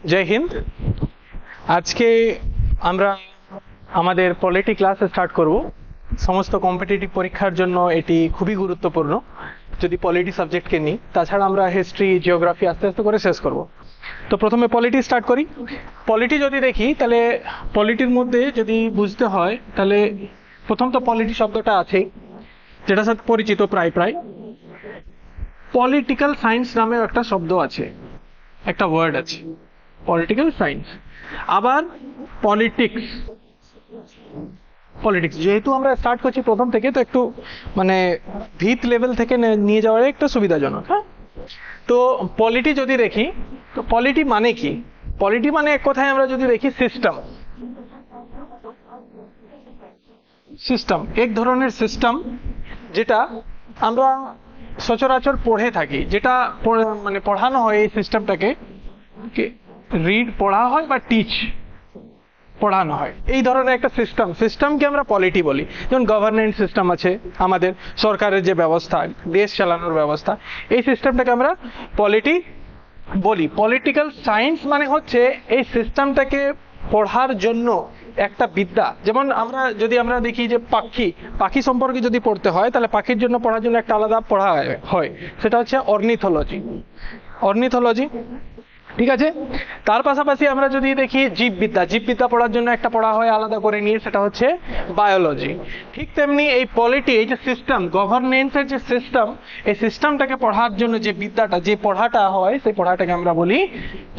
জয় হিন্দ। আজকে আমরা আমাদের পলিটি ক্লাস স্টার্ট করব। সমস্ত কম্পিটিটিভ পরীক্ষার জন্য এটি খুবই গুরুত্বপূর্ণ যদি পলিটি সাবজেক্টকে নিই। তাছাড়া আমরা হিস্ট্রি, জিওগ্রাফি আস্তে আস্তে করে শেষ করব। তো প্রথমে পলিটি স্টার্ট করি। পলিটি যদি দেখি তাহলে পলিটির মধ্যে যদি বুঝতে হয় তাহলে প্রথম তো পলিটি শব্দটা আছেই, যেটার সাথে পরিচিত প্রায় প্রায়। পলিটিক্যাল সায়েন্স নামেও একটা শব্দ আছে, একটা ওয়ার্ড আছে পলিটিক্যাল সায়েন্স। আবার পলিটিক্স, পলিটিক্স যেহেতু আমরা স্টার্ট করছি প্রথম থেকে, তো একটু মানে ভিত লেভেল থেকে নিয়ে যাওয়ার একটা সুবিধাজনক। হ্যাঁ, তো পলিটি যদি দেখি তো পলিটি মানে কি? পলিটি মানে এক কথায় আমরা যদি দেখি সিস্টেম। সিস্টেম এক ধরনের সিস্টেম যেটা আমরা সচরাচর পড়ে থাকি, যেটা মানে পড়ানো হয়। এই সিস্টেমটাকে রিড পড়া হয় বা টিচ পড়ানো হয়, এই ধরনের একটা সিস্টেমকে আমরা পলিটি বলি। যেমন গভর্নেন্স সিস্টেম আছে আমাদের, সরকারের যে ব্যবস্থা, দেশ চালানোর ব্যবস্থা, এই সিস্টেমটাকে আমরা পলিটি বলি। পলিটিক্যাল সায়েন্স মানে হচ্ছে এই সিস্টেমটাকে পড়ার জন্য একটা বিদ্যা। যেমন আমরা দেখি যে পাখি সম্পর্কে যদি পড়তে হয় তাহলে পাখির জন্য পড়ার জন্য একটা আলাদা পড়া হয়, সেটা হচ্ছে অর্নিথোলজি। ঠিক আছে, তার পাশাপাশি আমরা যদি দেখি জীববিদ্যা পড়ার জন্য একটা পড়া হয় আলাদা করে নিয়ে, সেটা হচ্ছে বায়োলজি। ঠিক তেমনি এই পলিটি, এই যে সিস্টেম, গভর্নেন্সের যে সিস্টেম, এই সিস্টেমটাকে পড়ার জন্য যে বিদ্যাটা, যে পড়াটা হয়, সেই পড়াটাকে আমরা বলি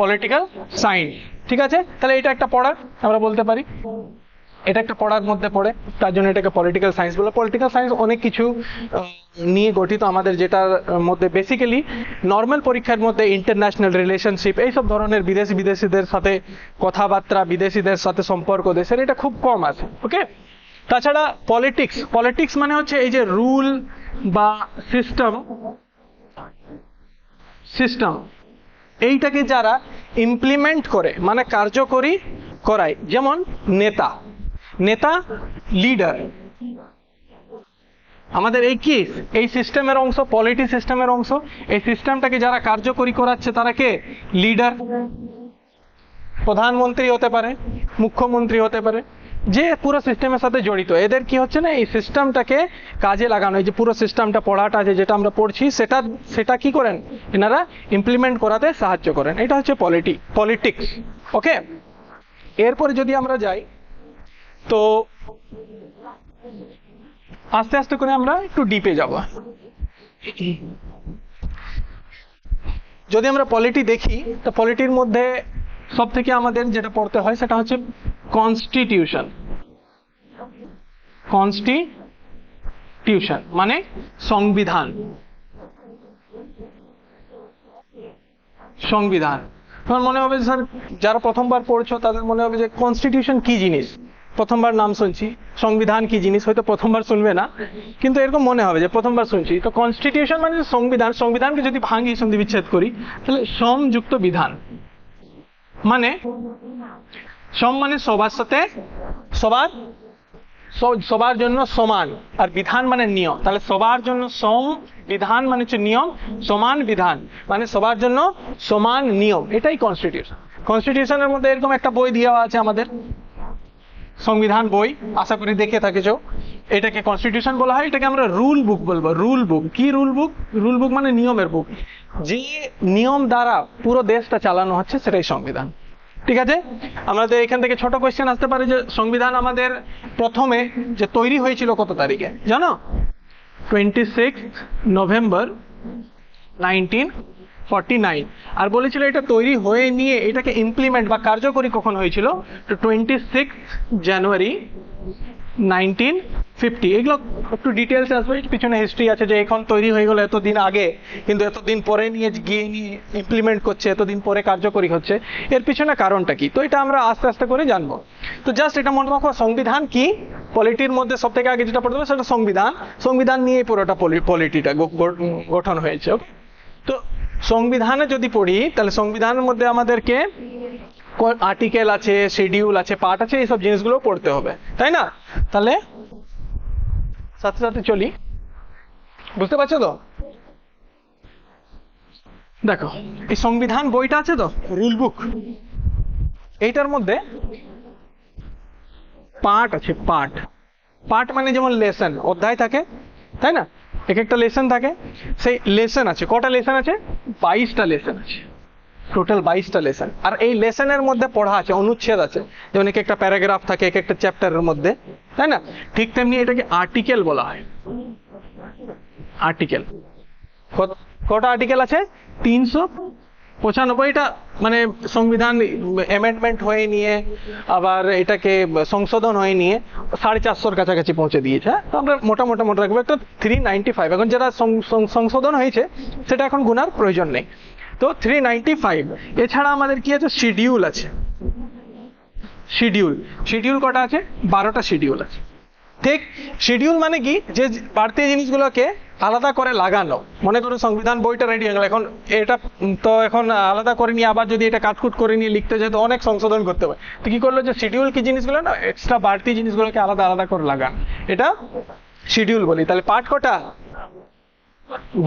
পলিটিক্যাল সায়েন্স। ঠিক আছে, তাহলে এটা একটা পড়া আমরা বলতে পারি, এটা একটা পড়ার মধ্যে পড়ে, তার জন্য এটাকে পলিটিক্যাল সায়েন্স বলে। পলিটিক্যাল সায়েন্স অনেক কিছু নিয়ে গঠিত আমাদের, যেটার মধ্যে বেসিক্যালি নর্মাল পরীক্ষার মধ্যে ইন্টারন্যাশনাল রিলেশনশিপ, এইসব ধরনের বিদেশিদের সাথে কথাবার্তা, বিদেশিদের সাথে সম্পর্ক দেশের, এটা খুব কম আছে। ওকে, তাছাড়া পলিটিক্স মানে হচ্ছে এই যে রুল বা সিস্টেম, এইটাকে যারা ইমপ্লিমেন্ট করে মানে কার্যকরী করায়, যেমন নেতা, লিডার, আমাদের এই সিস্টেমের অংশ, পলিটি সিস্টেমের অংশ। এই সিস্টেমটাকে যারা কার্যকরী করাচ্ছে তারা কে? লিডার। প্রধানমন্ত্রী হতে পারে, মুখ্যমন্ত্রী হতে পারে, যে পুরো সিস্টেমের সাথে জড়িত। এদের কি হচ্ছে না, এই সিস্টেমটাকে কাজে লাগানো, এই যে পুরো সিস্টেমটা পড়াটা আছে, যেটা আমরা পড়ছি, সেটা কি করেন এনারা? ইমপ্লিমেন্ট করাতে সাহায্য করেন। এটা হচ্ছে পলিটিক্স। ওকে, এরপরে যদি আমরা যাই তো আস্তে আস্তে করে আমরা একটু ডিপে যাব। যদি আমরা পলিটি দেখি তো পলিটির মধ্যে সব থেকে আমাদের যেটা পড়তে হয় সেটা হচ্ছে কনস্টিটিউশন মানে সংবিধান। তোমার মনে হবে স্যার, যারা প্রথমবার পড়ছো তাদের মনে হবে যে কনস্টিটিউশন কি জিনিস, প্রথমবার নাম শুনছি। সংবিধান কি জিনিস হয়তো প্রথমবার শুনবে না, কিন্তু এরকম মনে হবে যে প্রথমবার শুনছি। তো কনস্টিটিউশন মানে সংবিধানকে যদি ভাঙি, সন্ধি বিচ্ছেদ করি, তাহলে সমযুক্ত বিধান। মানে সম মানে সবার সাথে, সবার জন্য সমান, আর বিধান মানে নিয়ম। তাহলে সবার জন্য বিধান মানে হচ্ছে নিয়ম, সমান বিধান মানে সবার জন্য সমান নিয়ম, এটাই কনস্টিটিউশনের মধ্যে এরকম একটা বই দেওয়া আছে আমাদের, সংবিধান বই, আশা করি দেখে থাকেছো। এটাকে কনস্টিটিউশন বলা হয়। এটাকে আমরা রুল বুক বলবো। রুল বুক মানে নিয়মের বুক, যে নিয়ম দ্বারা পুরো দেশটা চালানো হচ্ছে, সেটাই সংবিধান। ঠিক আছে, আমাদের এখান থেকে ছোট কোয়েশ্চেন আসতে পারে যে সংবিধান আমাদের প্রথমে যে তৈরি হয়েছিল কত তারিখে জানো? 26 নভেম্বর 1949। আর বলেছিল এটা তৈরি হয়ে নিয়ে এটাকে ইমপ্লিমেন্ট বা কার্যকরী কখন হয়েছিল? 26 জানুয়ারি 1950। এগুলো একটু ডিটেলস আসবে, পিছনে হিস্ট্রি আছে যে এখন তৈরি হয়ে গেল এতদিন আগে, কিন্তু এতদিন পরে নিয়ে ইমপ্লিমেন্ট করছে, এতদিন পরে কার্যকরী হচ্ছে, এর পিছনে কারণটা কি? তো এটা আমরা আস্তে আস্তে করে জানবো। তো জাস্ট এটা মনে রাখো, সংবিধান কি, পলিটির মধ্যে সব থেকে আগে যেটা পড়তে হবে সেটা সংবিধান নিয়ে পুরোটা পলিটিটা গঠন হয়েছে। তো সংবিধানে যদি পড়ি তাহলে সংবিধানের মধ্যে আমাদেরকে আর্টিকেল আছে, শিডিউল আছে, পার্ট আছে, এইসব জিনিসগুলো পড়তে হবে, তাই না? তাহলে সাথে সাথে চলি, বুঝতে পারছো তো? দেখো এই সংবিধান বইটা আছে তো, রুল বুক, এইটার মধ্যে পার্ট আছে, পার্ট। পার্ট মানে যেমন লেসন, অধ্যায় থাকে, তাই না? এক একটা লেসন থাকে, সেই লেসন আছে। কটা লেসন আছে? 22টা লেসন আছে, টোটাল 22টা লেসন। আর এই লেসনের মধ্যে পড়া আছে, অনুচ্ছেদ আছে, যেমন এক একটা প্যারাগ্রাফ থাকে এক একটা চ্যাপ্টারের মধ্যে, তাই না? ঠিক তেমনি এটাকে আর্টিকেল বলা হয়। আর্টিকেল, কটা আর্টিকেল আছে? 395টা। মানে সংবিধান অ্যামেন্ডমেন্ট হয়ে নিয়ে আবার এটাকে সংশোধন হয়ে নিয়ে 450-র কাছাকাছি পৌঁছে দিয়েছে। তো আমরা মোটামুটি মনে রাখবো একটা 395। এখন যেটা সংশোধন হয়েছে সেটা এখন গুনার প্রয়োজন নেই। তো 395। এছাড়া আমাদের কি আছে? শিডিউল আছে। শিডিউল, শিডিউল কটা আছে? 12টা শিডিউল আছে। ঠিক, শিডিউল মানে কি? যে বাড়তি জিনিসগুলোকে আলাদা করে লাগানো। মনে করো সংবিধান বইটা রেডি হয়ে গেল, এখন এটা তো এখন আলাদা করে নিয়ে আবার যদি এটা কাটকুট করে নিয়ে লিখতে যায় তো অনেক সংশোধন করতে হয়। তো কি করলো, যে শিডিউল কি জিনিসগুলো না এক্সট্রা বাড়তি জিনিসগুলোকে আলাদা আলাদা করে লাগান, এটা শিডিউল বলি। তাহলে পার্ট কটা?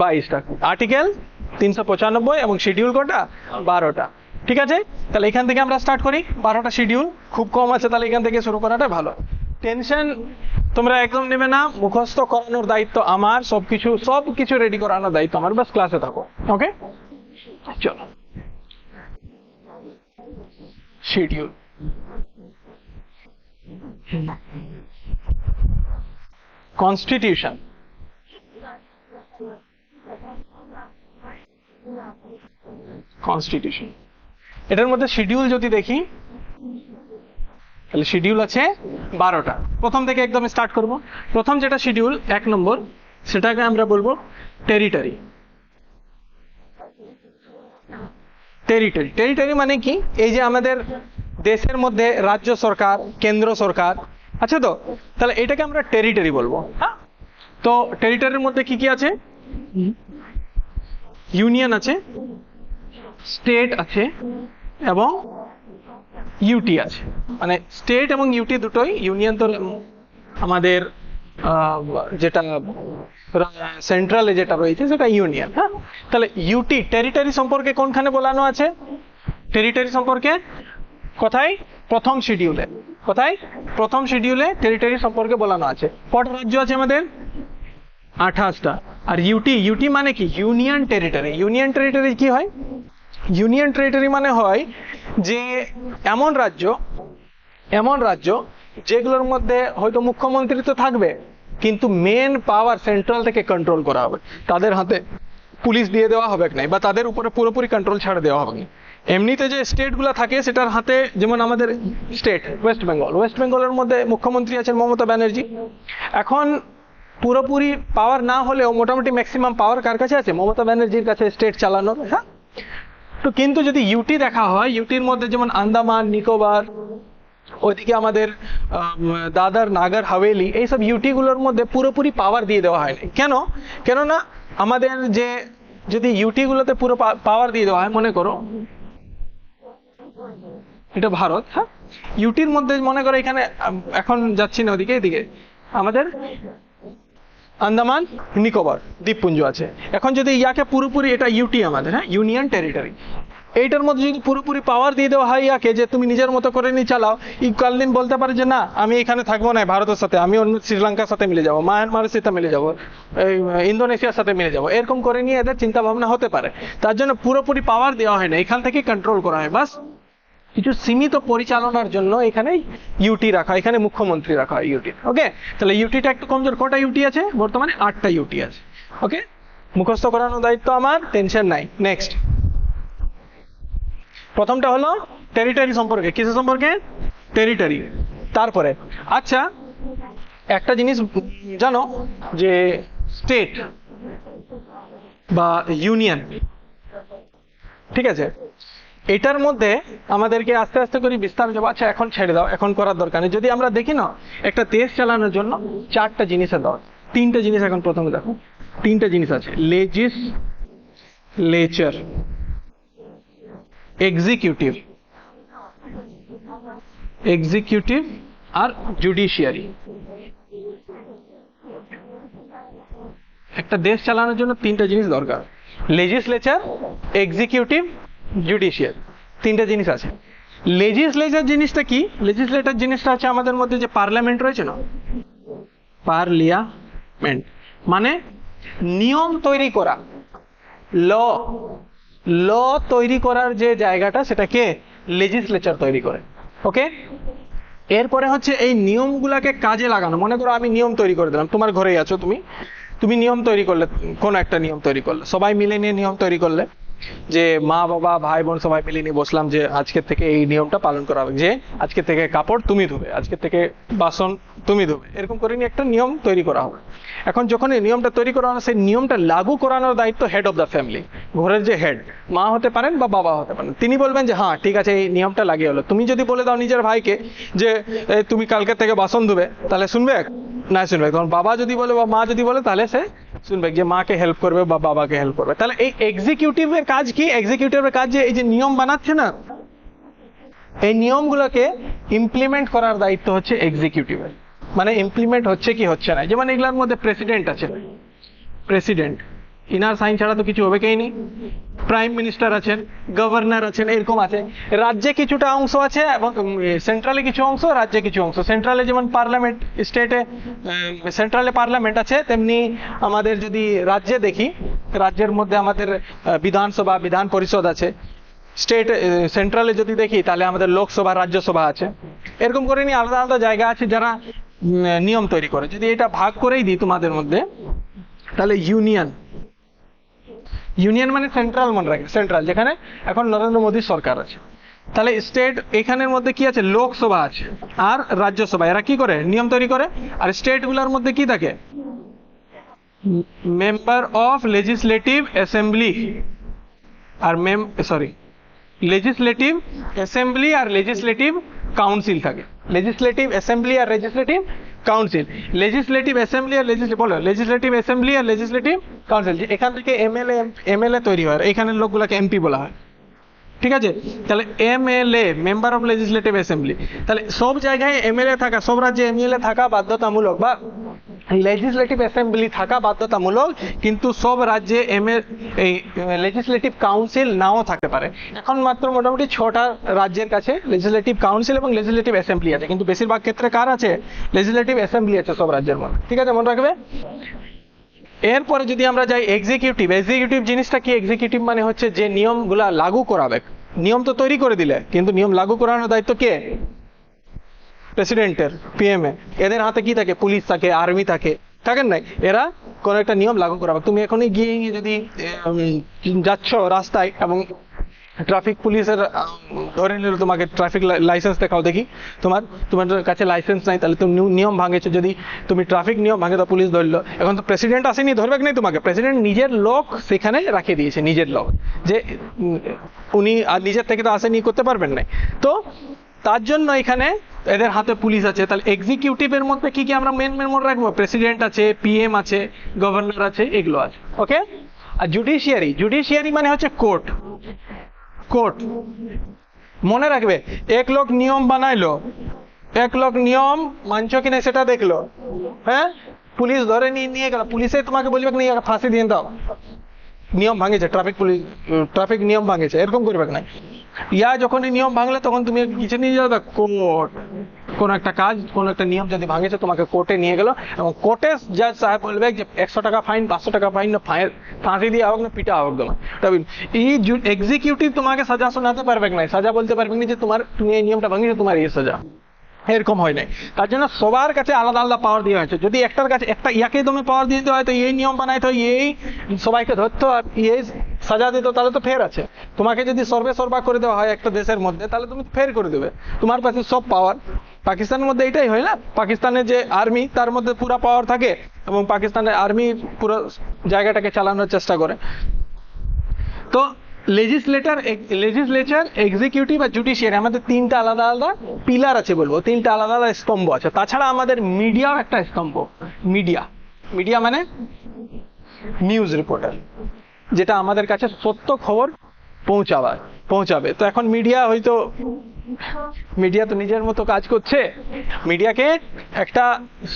22টা। আর্টিকেল 395 এবং শিডিউল কটা? 12টা। ঠিক আছে, তাহলে এখান থেকে আমরা স্টার্ট করি। 12টা শিডিউল খুব কম আছে, তাহলে এখান থেকে শুরু করাটা ভালো। টেনশন তোমরা একদম নেবে না, মুখস্থ করানোর দায়িত্ব আমার, সবকিছু রেডি করানোর দায়িত্ব আমার, বাস ক্লাসে থাকো। ওকে, চলো। শিডিউল, কনস্টিটিউশন, কনস্টিটিউশন, এটার মধ্যে শিডিউল যদি দেখি তাহলে শিডিউল আছে 12টা। প্রথম থেকে একদম স্টার্ট করব। প্রথম যেটা শিডিউল 1 নম্বর, সেটাকে আমরা বলবো টেরিটরি। টেরিটরি, টেরিটরি মানে কি? এই যে আমাদের দেশের মধ্যে রাজ্য সরকার, কেন্দ্র সরকার আছে, তো তাহলে এটাকে আমরা টেরিটরি বলবো। হ্যাঁ, তো টেরিটরির মধ্যে কি কি আছে? ইউনিয়ন আছে, স্টেট আছে এবং ইউটি আছে। মানে স্টেট এবং ইউটি দুটোই, ইউনিয়ন তো আমাদের যেটা সেন্ট্রালে যেটা রয়েছে সেটা ইউনিয়ন। হ্যাঁ, তাহলে ইউটি টেরিটরি সম্পর্কে কোনখানে বলানো আছে? টেরিটরি সম্পর্কে কোথায়? প্রথম শিডিউলে। কোথায়? প্রথম শিডিউলে টেরিটরি সম্পর্কে বলানো আছে। কটা রাজ্য আছে আমাদের? 28টা। আর ইউটি, ইউটি মানে কি? Union territory. ইউনিয়ন টেরিটরি কি হয়? ইউনিয়ন টেরিটরি মানে হয় যে এমন রাজ্য যেগুলোর মধ্যে হয়তো মুখ্যমন্ত্রী তো থাকবে, কিন্তু মেন পাওয়ার সেন্ট্রাল থেকে কন্ট্রোল করা হবে। তাদের হাতে পুলিশ দিয়ে দেওয়া হবে না, বা তাদের উপরে পুরোপুরি কন্ট্রোল ছাড়ে দেওয়া হবে না। এমনিতে যে স্টেটগুলো থাকে সেটার হাতে, যেমন আমাদের স্টেট ওয়েস্ট বেঙ্গল, ওয়েস্ট বেঙ্গলের মধ্যে মুখ্যমন্ত্রী আছেন মমতা ব্যানার্জি। এখন পুরোপুরি পাওয়ার না হলেও মোটামুটি ম্যাক্সিমাম পাওয়ার কার কাছে আছে? মমতা ব্যানার্জির কাছে স্টেট চালানোর। হ্যাঁ, তো কিন্তু যদি ইউটি দেখা হয়, ইউটির মধ্যে যেমন আন্দামান নিকোবর, ওইদিকে আমাদের দাদর নাগর হাভেলি, এইসব ইউটি গুলোর মধ্যে পুরোপুরি পাওয়ার দিয়ে দেওয়া হয়নি। কেননা আমাদের যে যদি ইউটি গুলোতে পুরো পাওয়ার দিয়ে দেওয়া হয়, মনে করো এটা ভারত। হ্যাঁ, ইউটির মধ্যে মনে করো এখানে, এখন যাচ্ছি না ওদিকে, এদিকে আমাদের আন্দামান নিকোবর দ্বীপপুঞ্জ আছে। এখন যদি ইয়াকে পুরোপুরি, এটা ইউটি আমাদের, হ্যাঁ ইউনিয়ন টেরিটরি, এইটার মধ্যে যদি পুরোপুরি পাওয়ার দিয়ে দেওয়া হয় ইয়াকে, যে তুমি নিজের মতো করে নিয়ে চালাও, কালদিন বলতে পারে যে না আমি এখানে থাকবো না ভারতের সাথে, আমি অন্য শ্রীলঙ্কার সাথে মিলে যাবো, মায়ানমারের সাথে মিলে যাবো, ইন্দোনেশিয়ার সাথে মিলে যাবো, এরকম করে নিয়ে এদের চিন্তা ভাবনা হতে পারে। তার জন্য পুরোপুরি পাওয়ার দেওয়া হয় না, এখান থেকে কন্ট্রোল করা হয়। বাস কিছু সীমিত পরিচালনার জন্য এখানে ইউটি রাখা, এখানে মুখ্যমন্ত্রী রাখা হয় ইউটি। ওকে, তাহলে ইউটিটা একটু কমজোর। কটা ইউটি আছে বর্তমানে? 8টা ইউটি আছে। ওকে, মুখস্থ করানোর দায়িত্ব আমার, টেনশন নাই। নেক্সট, প্রথমটা হলো টেরিটরি সম্পর্কে। কিসের সম্পর্কে? টেরিটরি। তারপরে আচ্ছা একটা জিনিস জানো, যে স্টেট বা ইউনিয়ন, ঠিক আছে, এটার মধ্যে আমাদেরকে আস্তে আস্তে করে বিস্তার যাবো। আচ্ছা এখন ছেড়ে দাও, এখন করার দরকার নেই। যদি আমরা দেখি না, একটা দেশ চালানোর জন্য 4টা জিনিসের দরকার। 3টে জিনিস এখন প্রথমে দেখো, 3টে জিনিস আছে। লেজিসলেচার, এক্সিকিউটিভ আর জুডিশিয়ারি। একটা দেশ চালানোর জন্য 3টে জিনিস দরকার: লেজিসলেচার, এক্সিকিউটিভ, জুডিশিয়ারি। 3টে জিনিস আছে। লেজিসলেচার জিনিসটা কি? লেজিসলেটর জিনিসটা হচ্ছে আমাদের মধ্যে যে পার্লামেন্ট রয়েছে না, পার্লিয়ামেন্ট মানে নিয়ম তৈরি করা, ল ল তৈরি করার যে জায়গাটা সেটাকে লেজিসলেচার তৈরি করে। ওকে, এরপরে হচ্ছে এই নিয়মগুলাকে কাজে লাগানো। মনে করো আমি নিয়ম তৈরি করে দিলাম, তোমার ঘরেই আছো, তুমি নিয়ম তৈরি করলে, কোনো একটা নিয়ম তৈরি করলে, সবাই মিলে নিয়ে নিয়ম তৈরি করলে, যে মা বাবা ভাই বোন সবাই মিলে নিয়ে বসলাম যে আজকের থেকে এই নিয়মটা পালন করা হবে, যে আজকে থেকে কাপড় তুমি ধুবে, আজকে থেকে বাসন তুমি ধুবে, এরকম করে নিয়ে একটা নিয়ম তৈরি করা হবে। এখন যখন এই নিয়মটা তৈরি করা হবে, সেই নিয়মটা লাগু করানোর দায়িত্ব হেড অফ দ্য ফ্যামিলি, ঘরের যে হেড, মা হতে পারেন বা বাবা হতে পারেন, তিনি বলবেন যে হ্যাঁ ঠিক আছে এই নিয়মটা লাগিয়ে হলো। তুমি যদি বলে দাও নিজের ভাইকে যে তুমি কালকে থেকে বাসন ধুবে, তাহলে শুনবে না? শুনবে। তখন বাবা যদি বলে বা মা যদি বলে তাহলে সে শুনবে, যে মাকে হেল্প করবে বা বাবাকে হেল্প করবে। তাহলে এই এক্সিকিউটিভের কাজ কি? এক্সিকিউটিভের কাজ যে এই যে নিয়ম বানাচ্ছে না, এই নিয়মগুলোকে ইমপ্লিমেন্ট করার দায়িত্ব হচ্ছে এক্সিকিউটিভের। মানে ইমপ্লিমেন্ট হচ্ছে কি হচ্ছে না। যেমন এগুলোর মধ্যে প্রেসিডেন্ট আছে, প্রেসিডেন্ট ইনার সাইন ছাড়া তো কিছু হবে কেই নেই। প্রাইম মিনিস্টার আছেন, গভর্নর আছেন, এরকম আছে। রাজ্যে কিছুটা অংশ আছে এবং সেন্ট্রালে কিছু অংশ, রাজ্যে কিছু অংশ। সেন্ট্রালে যেমন পার্লামেন্ট, স্টেটে সেন্ট্রালে পার্লামেন্ট আছে, তেমনি আমাদের যদি রাজ্যে দেখি, রাজ্যের মধ্যে আমাদের বিধানসভা, বিধান পরিষদ আছে। স্টেট সেন্ট্রালে যদি দেখি তাহলে আমাদের লোকসভা, রাজ্যসভা আছে। এরকম করে নিয়ে আলাদা আলাদা জায়গা আছে যারা নিয়ম তৈরি করে। যদি এটা ভাগ করেই দিই তোমাদের মধ্যে, তাহলে ইউনিয়ন, ইউনিয়ন মানে সেন্ট্রাল, মনে রাখবে সেন্ট্রাল, যেখানে এখন নরেন্দ্র মোদীর সরকার আছে। তাহলে স্টেট, এখানের মধ্যে কি আছে? লোকসভা আছে আর রাজ্যসভা। এরা কি করে? নিয়ম তৈরি করে। আর স্টেট গুলার মধ্যে কি থাকে? মেম্বার অফ লেজিসলেটিভ অ্যাসেম্বলি আর লেজিসলেটিভ অ্যাসেম্বলি আর লেজিসলেটিভ কাউন্সিল থাকে। লেজিসলেটিভ অ্যাসেম্বলি আর লেজিসলেটিভ কাউন্সিল, লেজিসলেটিভ অ্যাসেম্বলি আর লেজিসলেটিভ অ্যাসেম্বলি আর লেজিসলেটিভ কাউন্সিল। এখান থেকে এমএলএ তৈরি হয়, এখানের লোকগুলোকে এমপি বলা হয়। ঠিক আছে? তাহলে MLA, member of legislative assembly. তাহলে সব জায়গায় এমএলএ থাকা, সব রাজ্যে এমএলএ থাকা বাধ্যতামূলক, বা লেজিসলেটিভ অ্যাসেম্বলি থাকা বাধ্যতামূলক, কিন্তু সব রাজ্যে এই লেজিসলেটিভ কাউন্সিল নাও থাকতে পারে। এখন মাত্র মোটামুটি 6টা রাজ্যের কাছে লেজিসলেটিভ কাউন্সিল এবং লেজিসলেটিভ অ্যাসেম্বলি আছে, কিন্তু বেশিরভাগ ক্ষেত্রে কার আছে? লেজিসলেটিভ অ্যাসেম্বলি আছে সব রাজ্যের মধ্যে। ঠিক আছে, মনে রাখবে। এরপরে যদি আমরা যাই এক্সিকিউটিভ, এক্সিকিউটিভ জিনিসটা কি? এক্সিকিউটিভ মানে হচ্ছে যে নিয়মগুলা লাগু করাবে। নিয়ম তো তৈরি করে দিলে, কিন্তু নিয়ম লাগু করানোর দায়িত্ব কে? প্রেসিডেন্টের, পিএম এ। এদের হাতে কি থাকে? পুলিশ থাকে, আর্মি থাকে, থাকেন নাই? এরা কোন একটা নিয়ম লাগু করাবে। তুমি এখনই গিয়ে যদি যাচ্ছ রাস্তায় এবং ট্রাফিক পুলিশের ধরে নিল, তোমাকে ট্রাফিক লাইসেন্স দেখাও দেখি, তোমার কাছে লাইসেন্স নাই, তাহলে তুমি নিয়ম ভাঙেছো। যদি তুমি ট্রাফিক নিয়ম ভাঙে তো পুলিশ ধরলো। এখন তো প্রেসিডেন্ট আসেনি, ধরবে নাই তোমাকে। প্রেসিডেন্ট নিজের লোক সেখানে রাখিয়ে দিয়েছে, নিজের লোক, যে উনি আর নিজের থেকে তো আসেনি, করতে পারবেন না। তো তার জন্য এখানে এদের হাতে পুলিশ আছে। তাহলে এক্সিকিউটিভের মধ্যে কি কি আমরা মেন মনে রাখবো? প্রেসিডেন্ট আছে, পিএম আছে, গভর্নর আছে, এগুলো আছে। ওকে। আর জুডিশিয়ারি, জুডিশিয়ারি মানে হচ্ছে কোর্ট। কোর্ট মনে রাখবে, এক লোক নিয়ম বানাইলো, এক লোক নিয়ম মানছো কিনা সেটা দেখলো, হ্যাঁ, পুলিশ ধরে নিয়ে গেল, পুলিশে তোমাকে বলবে না ফাঁসি দিয়ে দাও, নিয়ম ভাঙেছে, ট্রাফিক নিয়ম ভাঙেছে, এরকম করবে না। ইয়া যখনই নিয়ম ভাঙলে তখন তুমি কিছু নিয়ে যাবে কোর্ট। কোন একটা কাজ, কোন একটা নিয়ম যদি ভাঙেছে, তোমাকে কোর্টে নিয়ে গেল, এবং কোর্টে জাজ সাহেব বলবে যে 100 টাকা ফাইন, 500 টাকা ফাইন, না ফাঁসি দিয়ে হোক না পিটা হোক তোমার। এই এক্সিকিউটিভ তোমাকে সাজা শোনাতে পারবে না, সাজা বলতে পারবে না যে তুমি এই নিয়মটা ভাঙিয়েছো, তোমার এই সাজা। এরকম হয় নাই। তার জন্য সবার কাছে আলাদা আলাদা পাওয়ার দেওয়া হয়েছে। যদি একটার কাছে ইয়াকে তুমি পাওয়ার দিতে হয়, তো এই নিয়ম বানাইতো, এই সবাইকে ধরতো আর এই সাজা দিত, তাহলে তো ফের আছে। তোমাকে যদি সর্বা করে দেওয়া হয় একটা দেশের মধ্যে, তাহলে তুমি ফের করে দেবে, তোমার কাছে সব পাওয়ার। পাকিস্তানের মধ্যে এটাই হয় না? পাকিস্তানের যে আর্মি, তার মধ্যে পুরো পাওয়ার থাকে, এবং পাকিস্তানের আর্মি পুরো জায়গাটাকে চালানোর চেষ্টা করে। তো লেজিসলেচার, এক্সিকিউটিভ আর জুডিশিয়ারি, আমাদের 3টা আলাদা আলাদা পিলার আছে, বলবো 3টা আলাদা আলাদা স্তম্ভ আছে। তাছাড়া আমাদের মিডিয়াও একটা স্তম্ভ। মিডিয়া মানে নিউজ রিপোর্টার, যেটা আমাদের কাছে সত্য খবর পৌঁছাবে। তো এখন মিডিয়া তো নিজের মতো কাজ করছে। মিডিয়াকে একটা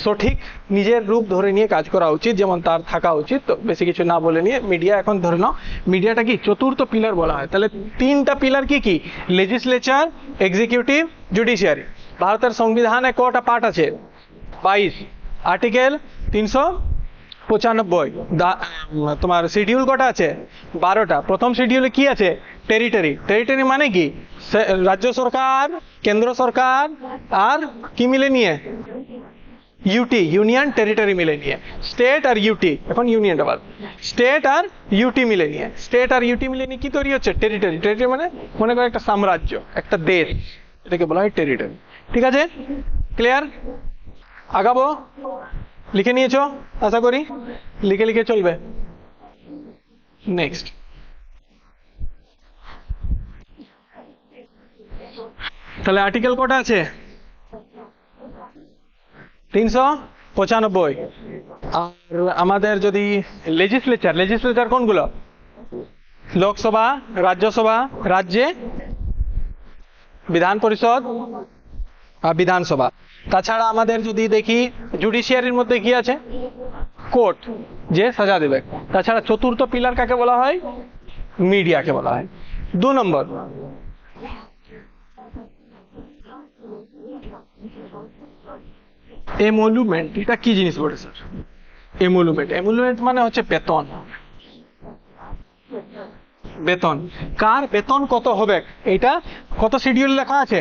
সঠিক নিজের রূপ ধরে নিয়ে কাজ করা উচিত, যেমন তার থাকা উচিত। তো বেশি কিছু না বলে নিয়ে মিডিয়া এখন ধরে নাও মিডিয়াটা কি চতুর্থ পিলার বলা হয়। তাহলে তিনটা পিলার কি কি? Legislature, executive, judiciary. ভারতের সংবিধানে কটা পার্ট আছে? 22। আর্টিকেল 395। তোমার শিডিউল কটা আছে? 12টা। প্রথম শিডিউলে কি আছে? টেরিটরি। টেরিটরি মানে কি? রাজ্য সরকার, কেন্দ্র সরকার আর কি মিলে নিয়ে? ইউটি, ইউনিয়ন টেরিটরি মিলে নিয়ে। স্টেট আর ইউটি, এখন ইউনিয়নটা বাদ। স্টেট আর ইউটি মিলে নিয়ে, স্টেট আর ইউটি মিলে নিয়ে কি তৈরি হচ্ছে? টেরিটরি। টেরিটরি মানে মনে করো একটা সাম্রাজ্য, একটা দেশ, এটাকে বলা হয় টেরিটরি। ঠিক আছে, ক্লিয়ার? আগাবো? লিখে নিয়েছো আশা করি, লিখে লিখে চলবে। নেক্সট, তাহলে আর্টিকেল কটা আছে? 395। আর আমাদের যদি লেজিসলেচার, লেজিসলেচার কোনগুলো? লোকসভা, রাজ্যসভা, রাজ্যে বিধান পরিষদ আর বিধানসভা। তাছাড়া আমাদের যদি দেখি জুডিশিয়ারির মধ্যে কি আছে? কোর্ট, যে সাজা দেবে। তাছাড়া চতুর্থ পিলার কাকে বলা হয়? মিডিয়াকে বলা হয়। 2 নম্বর, এমোলুমেন্ট। এটা কি জিনিস বলে স্যার? এমোলুমেন্ট, এমোলুমেন্ট মানে হচ্ছে বেতন। বেতন কার? বেতন কত হবে? এটা কত শিডিউল লেখা আছে?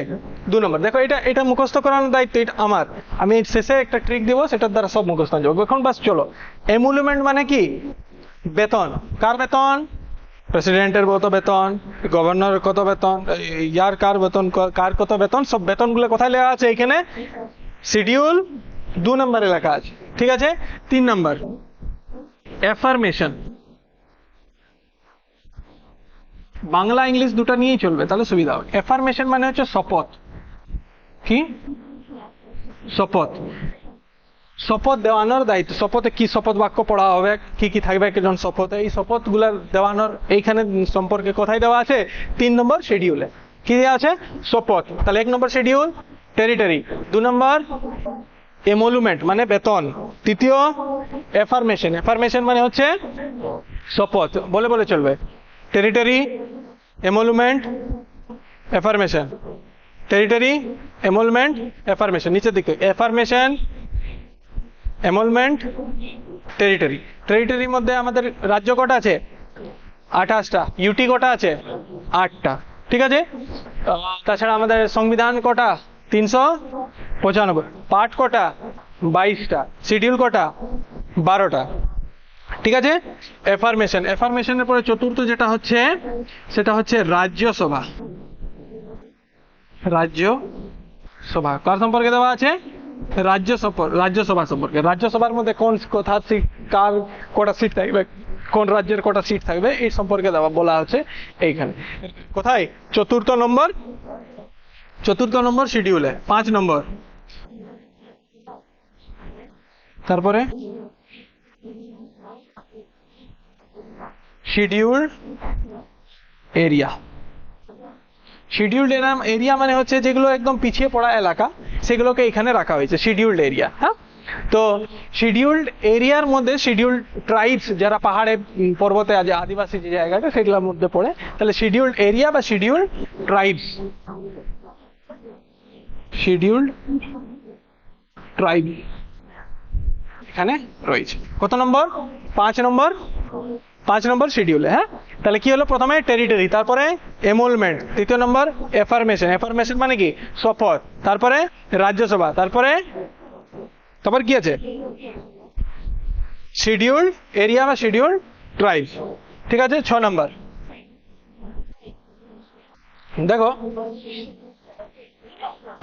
2 নম্বর। দেখো এটা এটা মুখস্থ করানোর দায়িত্ব এটা আমার। আমি শেষে একটা ট্রিক দেবো, সেটার দ্বারা সব মুখস্থ হয়ে যাবে। এখন বাস চলো, এমোলুমেন্ট মানে কি? বেতন। কার বেতন? প্রেসিডেন্টের কত বেতন, গভর্নরের কত বেতন, ইয়ার কার বেতন, কার কত বেতন, সব বেতনগুলো কোথায় লেখা আছে? এখানে শিডিউল 2 নম্বরে লেখা আছে। ঠিক আছে। 3 নম্বর, অ্যাফার্মেশন। বাংলা ইংলিশ দুটো নিয়েই চলবে, তাহলে সুবিধা হবে। অ্যাফার্মেশন মানে হচ্ছে শপথ। কি? শপথ। শপথ দেওয়ানোর দায়িত্ব। শপথে কি শপথ বাক্য পড়া হবে, কি কি থাকবে একজন শপথে, এই শপথ গুলা দেওয়ানোর এইখানে সম্পর্কে কোথায় দেওয়া আছে? 3 নম্বর শিডিউলে। কি দেওয়া আছে? শপথ। তাহলে 1 নম্বর শিডিউল টেরিটরি, 2 নম্বর এমোলুমেন্ট মানে বেতন, তৃতীয় অ্যাফার্মেশন। অ্যাফার্মেশন মানে হচ্ছে শপথ, বলে বলে চলবে। Territory, emolument, affirmation. Territory, emolument, affirmation. নিচের দিকে অ্যাফার্মেশন, এমোলমেন্ট, টেরিটরি। টেরিটরির মধ্যে আমাদের রাজ্য কটা আছে? 28টা। ইউটি কটা আছে? 8টা। ঠিক আছে। তাছাড়া আমাদের সংবিধান কটা? 395। পার্ট কটা? 22টা। শিডিউল কটা? 12টা। ঠিক আছে। অ্যাফার্মেশন, অ্যাফার্মেশনের পরে চতুর্থ যেটা হচ্ছে সেটা হচ্ছে রাজ্যসভা। রাজ্যসভা কার সম্পর্কে দেওয়া আছে? রাজ্যসভা সম্পর্কে। রাজ্যসভার মধ্যে কোন কথা সিট, কার কটা সিট থাকবে, কোন রাজ্যের কটা সিট থাকবে, এই সম্পর্কে দেওয়া বলা হচ্ছে এইখানে। কোথায়? চতুর্থ নম্বর শিডিউলে। 5 নম্বর, তারপরে শিডিউল্ড এরিয়া। শিডিউল্ড এরিয়া মানে হচ্ছে যেগুলো একদম পিছিয়ে পড়া এলাকা, সেগুলোকে এখানে রাখা হয়েছে শিডিউল্ড এরিয়া। হ্যাঁ, তো শিডিউল্ড এরিয়ার মধ্যে শিডিউল্ড ট্রাইবস যারা পাহাড়ে পর্বতে আছে, আদিবাসী যে জায়গাটা, সেগুলোর মধ্যে পড়ে। তাহলে শিডিউল্ড এরিয়া বা শিডিউল্ড ট্রাইবস, শিডিউল্ড ট্রাইব এখানে রয়েছে। কত নম্বর? 5 নম্বর শিডিউলে। হ্যাঁ, তাহলে কি হলো? প্রথমে টেরিটরি, তারপরে এমোলমেন্ট, তৃতীয় নম্বর অ্যাফার্মেশন। অ্যাফার্মেশন মানে কি? শপথ। তারপরে রাজ্যসভা, তারপরে কি আছে? শিডিউল্ড এরিয়া বা শিডিউল্ড ট্রাইব। ঠিক আছে। 6 নম্বর, দেখো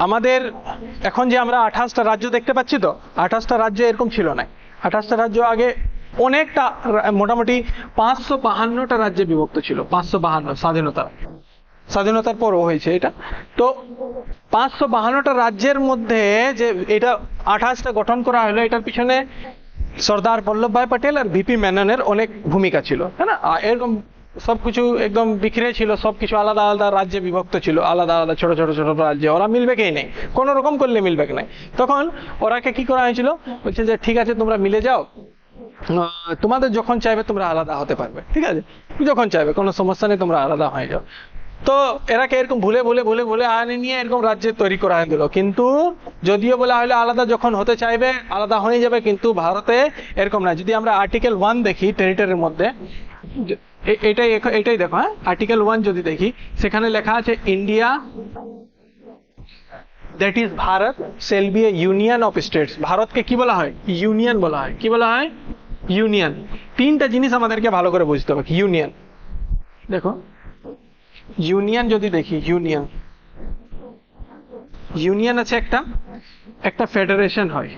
আমাদের এখন যে আমরা 28টা রাজ্য দেখতে পাচ্ছি, তো 28টা রাজ্য এরকম ছিল না। 28টা রাজ্য আগে অনেকটা, মোটামুটি 552টা রাজ্যে বিভক্ত ছিল। 552 স্বাধীনতার পরও হয়েছে এটা। তো 552টা রাজ্যের মধ্যে যে এটা 28টা গঠন করা হলো, এটার পিছনে সর্দার বল্লভভাই প্যাটেল আর ভিপি মেননের অনেক ভূমিকা ছিল, তাই না? এরকম সবকিছু একদম বিখরে ছিল, সবকিছু আলাদা আলাদা রাজ্যে বিভক্ত ছিল, আলাদা আলাদা ছোট ছোট ছোট রাজ্যে, ওরা মিলবে কেই নেই, কোনো রকম করলে মিলবে কি নাই। তখন ওরাকে কি করা হয়েছিল, বলছে যে ঠিক আছে তোমরা মিলে যাও, তোমাদের যখন চাইবে তোমরা আলাদা হতে পারবে, ঠিক আছে, যখন চাইবে কোনো সমস্যা নেই, তোমরা আলাদা হয়ে যাও। তো এরাকে এরকম ভুলে ভুলে ভুলে ভুলে আনে নিয়ে এরকম রাজ্য তৈরি করা হয়ে গেল। কিন্তু যদিও বলা হলো আলাদা যখন হতে চাইবে আলাদা হয়ে যাবে, কিন্তু ভারতে এরকম না। যদি আমরা আর্টিকেল 1 দেখি টেরিটরির মধ্যে, এটাই এটাই দেখো, হ্যাঁ, আর্টিকেল 1 যদি দেখি, সেখানে লেখা আছে India that is Bharat shall B A union of states. ভারতকে কি বলা হয়, ইউনিয়ন বলা হয়। কি বলা হয়, ইউনিয়ন। তিনটা জিনিস আমাদেরকে ভালো করে বুঝতে হবে। ইউনিয়ন, দেখো ইউনিয়ন যদি দেখি, ইউনিয়ন ইউনিয়ন আছে একটা, একটা ফেডারেশন হয়,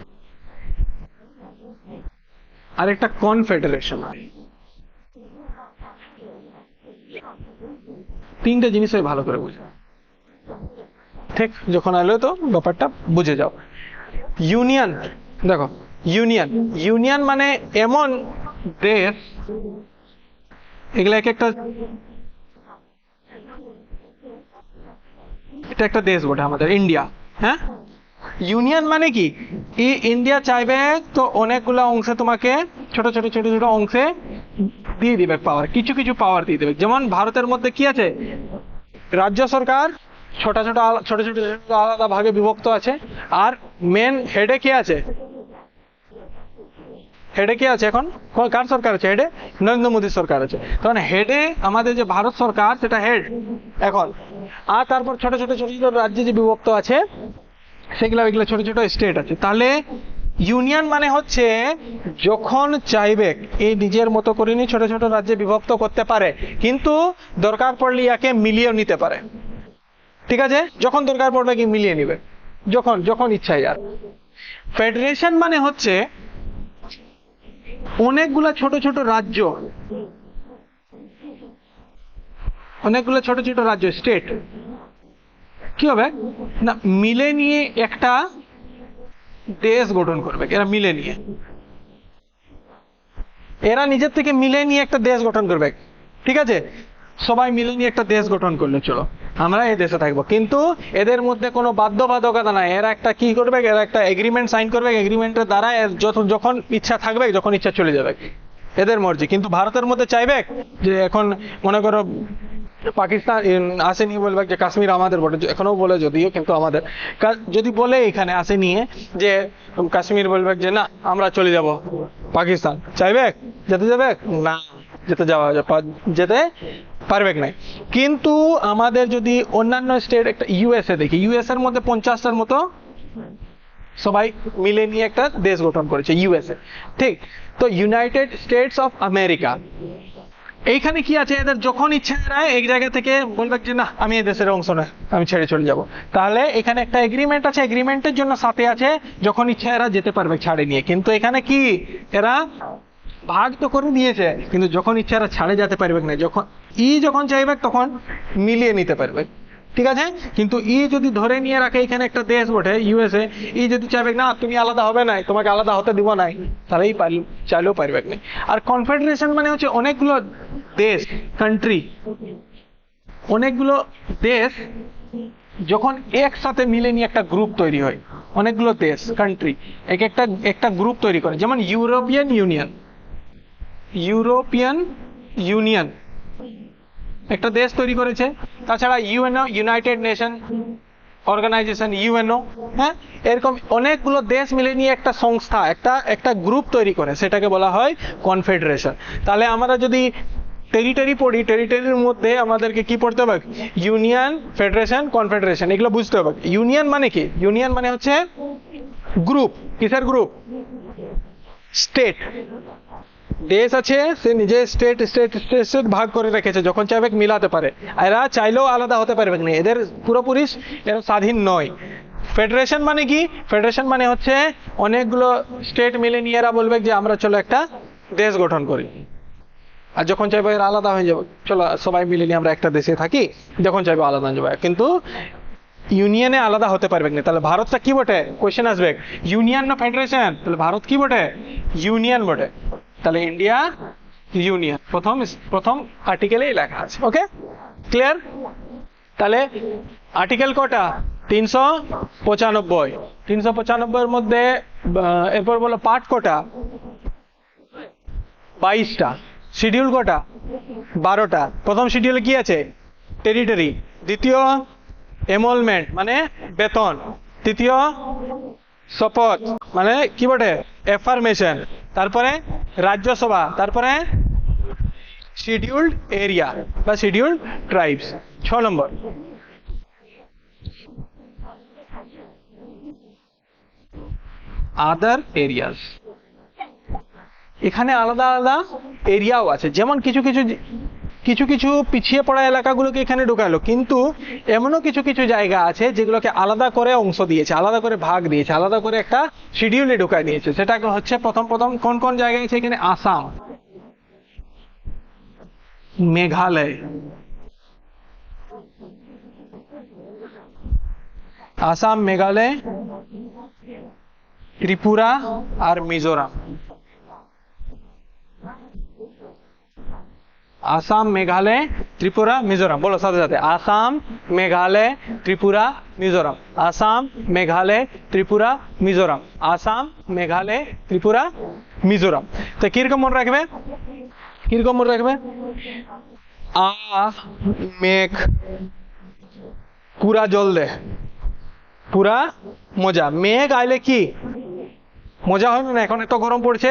আর একটা কনফেডারেশন হয়। তিনটা জিনিস ভালো করে বুঝে, ঠিক যখন আলো তো ব্যাপারটা বুঝে যাও। ইউনিয়ন দেখো, ইউনিয়ন ইউনিয়ন মানে এমন দেশ, এগুলা এক একটা, এটা একটা দেশ বটে আমাদের ইন্ডিয়া, হ্যাঁ। ইউনিয়ন মানে কি, এই ইন্ডিয়া চাইবে তো অনেকগুলো অংশে তোমাকে ছোট ছোট ছোট ছোট অংশে দিয়ে দিবে পাওয়ার, কিছু কিছু পাওয়ার দিয়ে দেবে। যেমন ভারতের মধ্যে কি আছে, রাজ্য সরকার ছোট ছোট ছোট ছোট আলাদা ভাগে বিভক্ত আছে, আর মেন হেডে কে আছে, হেডে কে আছে, এখন কার সরকার আছে, হেডে নরেন্দ্র মোদী সরকার আছে। তখন হেডে আমাদের যে ভারত সরকার, সেটা হেড এখন। আর তারপর ছোট ছোট ছোট ছোট রাজ্যে যে বিভক্ত আছে, সেগুলো এগুলো ছোট ছোট স্টেট আছে। তাহলে ইউনিয়ন মানে হচ্ছে যখন চাইবে এই নিজের মতো করে নিয়ে ছোট ছোট রাজ্যে বিভক্ত করতে পারে, কিন্তু দরকার পড়লে ইয়াকে মিলিয়ে নিতে পারে, ঠিক আছে, যখন দরকার পড়বে কি মিলিয়ে নিবে, যখন যখন ইচ্ছায়। আর ফেডারেশন মানে হচ্ছে অনেকগুলা ছোট ছোট রাজ্য, অনেকগুলো ছোট ছোট রাজ্য স্টেট কি হবে না, মিলে নিয়ে একটা দেশ গঠন করবে। এরা মিলে নিয়ে, এরা নিজের থেকে মিলে নিয়ে একটা দেশ গঠন করবে, ঠিক আছে। সবাই মিলে নিয়ে একটা দেশ গঠন করলে চলো আমরা এই দেশে থাকবো, কিন্তু এদের মধ্যে কোনো বাধ্যবাধকতা নাই। এরা একটা কি করবে, এরা একটা এগ্রিমেন্ট সাইন করবে, এগ্রিমেন্টের দ্বারা যখন ইচ্ছা থাকবে যখন ইচ্ছা চলে যাবে, এদের মর্জি। কিন্তু ভারতের মধ্যে চাইবে যে এখন মনে করো পাকিস্তান আসেনি, বলবে যে কাশ্মীর আমাদের বটে, এখনো বলে যদিও, কিন্তু আমাদের যদি বলে এখানে আসে নিয়ে যে কাশ্মীর, বলবে যে না আমরা চলে যাব পাকিস্তান, চাইবে যেতে যাবে না, যেতে পারবে না। কিন্তু আমাদের যদি অন্যান্য স্টেট, একটা ইউএসএ দেখি, ইউএসএ এর মধ্যে 50টার মতো সবাই মিলে নিয়ে একটা দেশ গঠন করেছে, ইউএসএ, ঠিক। তো ইউনাইটেড স্টেটস অফ আমেরিকা, এইখানে কি আছে, এদের যখন ইচ্ছা এরা এক জায়গা থেকে বলবে যে না আমি এই দেশের অংশ নয়, আমি ছেড়ে চলে যাব। তাহলে এখানে একটা এগ্রিমেন্ট আছে, এগ্রিমেন্টের জন্য সাথে আছে যখন ইচ্ছা এরা যেতে পারবে ছাড়ে নিয়ে। কিন্তু এখানে কি, এরা ভাগ তো করে দিয়েছে, কিন্তু যখন ইচ্ছা এরা ছাড়ে যেতে পারবে না, যখন চাইবে তখন মিলিয়ে নিতে পারবে, ঠিক আছে। কিন্তু যদি ধরে নিয়ে রাখে এখানে একটা দেশ বটে ইউএসএ, যদি চাইবে না তুমি আলাদা হবে না, তোমাকে আলাদা হতে দিব নাই, তাহলেই চাইলেও পারবে না। আর কনফেডারেশন মানে হচ্ছে অনেকগুলো দেশ, কান্ট্রি, অনেকগুলো দেশ যখন একসাথে মিলে নিয়ে একটা গ্রুপ তৈরি হয়, অনেকগুলো দেশ কান্ট্রি একটা গ্রুপ তৈরি করে। যেমন ইউরোপিয়ান ইউনিয়ন, ইউরোপিয়ান ইউনিয়ন একটা দেশ তৈরি করেছে। তাছাড়া UNO, United Nation Organisation, UNO, হ্যাঁ, এরকম অনেকগুলো দেশ মিলে নিয়ে একটা সংস্থা, একটা গ্রুপ তৈরি করে, সেটাকে বলা হয় কনফেডারেশন। তাহলে আমরা যদি টেরিটরি পড়ি, টেরিটরির মধ্যে আমাদেরকে কি পড়তে হবে, ইউনিয়ন, ফেডারেশন, কনফেডারেশন, এগুলো বুঝতে হবে। ইউনিয়ন মানে কি, ইউনিয়ন মানে হচ্ছে গ্রুপ, কিসের গ্রুপ, স্টেট, দেশ আছে সে নিজে স্টেট স্টেট স্টেট ভাগ করে রেখেছে, যখন চাইবে মিলাতে পারে। এরা চাইলেও আলাদা হতে পারবে না, এদের পুরোপুরি এরা স্বাধীন নয়। ফেডারেশন মানে কি, ফেডারেশন মানে হচ্ছে অনেকগুলো স্টেট মিলে নিয়ে এরা বলবে যে আমরা চলো একটা দেশ গঠন করি, আর যখন চাইবো এরা আলাদা হয়ে যাবে, চলো সবাই মিলে নিয়ে আমরা একটা দেশে থাকি, যখন চাইবো আলাদা হয়ে যাবে। কিন্তু ইউনিয়নে আলাদা হতে পারবে না। তাহলে ভারতটা কি বটে, কোয়েশ্চেন আসবে, ইউনিয়ন না ফেডারেশন? তাহলে ভারত কি বটে, ইউনিয়ন বটে। তাহলে ইন্ডিয়া ইউনিয়ন, প্রথম প্রথম আর্টিকেলেই লেখা আছে। ওকে, ক্লিয়ার? তাহলে আর্টিকেল কটা? 395। 395 এর মধ্যে এরপর বলো পার্ট কটা? 22টা। শিডিউল কটা? 12টা। প্রথম শিডিউলে কি আছে? টেরিটরি। দ্বিতীয় এমলমেন্ট মানে বেতন। তৃতীয় শপথ মানে কি বটে? এফার্মেশন। তারপরে রাজ্যসভা। তারপরে শিডিউল্ড এরিয়া বা শিডিউল্ড ট্রাইবস। 6 নম্বর আদার এরিয়াস। এখানে আলাদা আলাদা এরিয়াও আছে, যেমন কিছু কিছু পিছিয়ে পড়া এলাকাগুলোকে এখানে ঢোকালো, কিন্তু এমনও কিছু কিছু জায়গা আছে যেগুলোকে আলাদা করে অংশ দিয়েছে, আলাদা করে ভাগ দিয়েছে, আলাদা করে একটা শিডিউলে ঢোকায় দিয়েছে। সেটা হচ্ছে প্রথম কোন কোন জায়গায় আছে? এখানে আসাম, মেঘালয়, আসাম, মেঘালয়, ত্রিপুরা আর মিজোরাম। আসাম, মেঘালয়, ত্রিপুরা, মিজোরাম। বলো সাথে সাথে, আসাম, মেঘালয়, ত্রিপুরা, মিজোরাম। আসাম, মেঘালয়, ত্রিপুরা, মিজোরাম। আসাম, মেঘালয়, ত্রিপুরা, মিজোরাম। তো কিরকম মনে রাখবে? কিরকম মনে রাখবে? মেঘ পুরা জল দে, পুরা মজা। মেঘ আইলে কি মজা হবে না? এখন এত গরম পড়ছে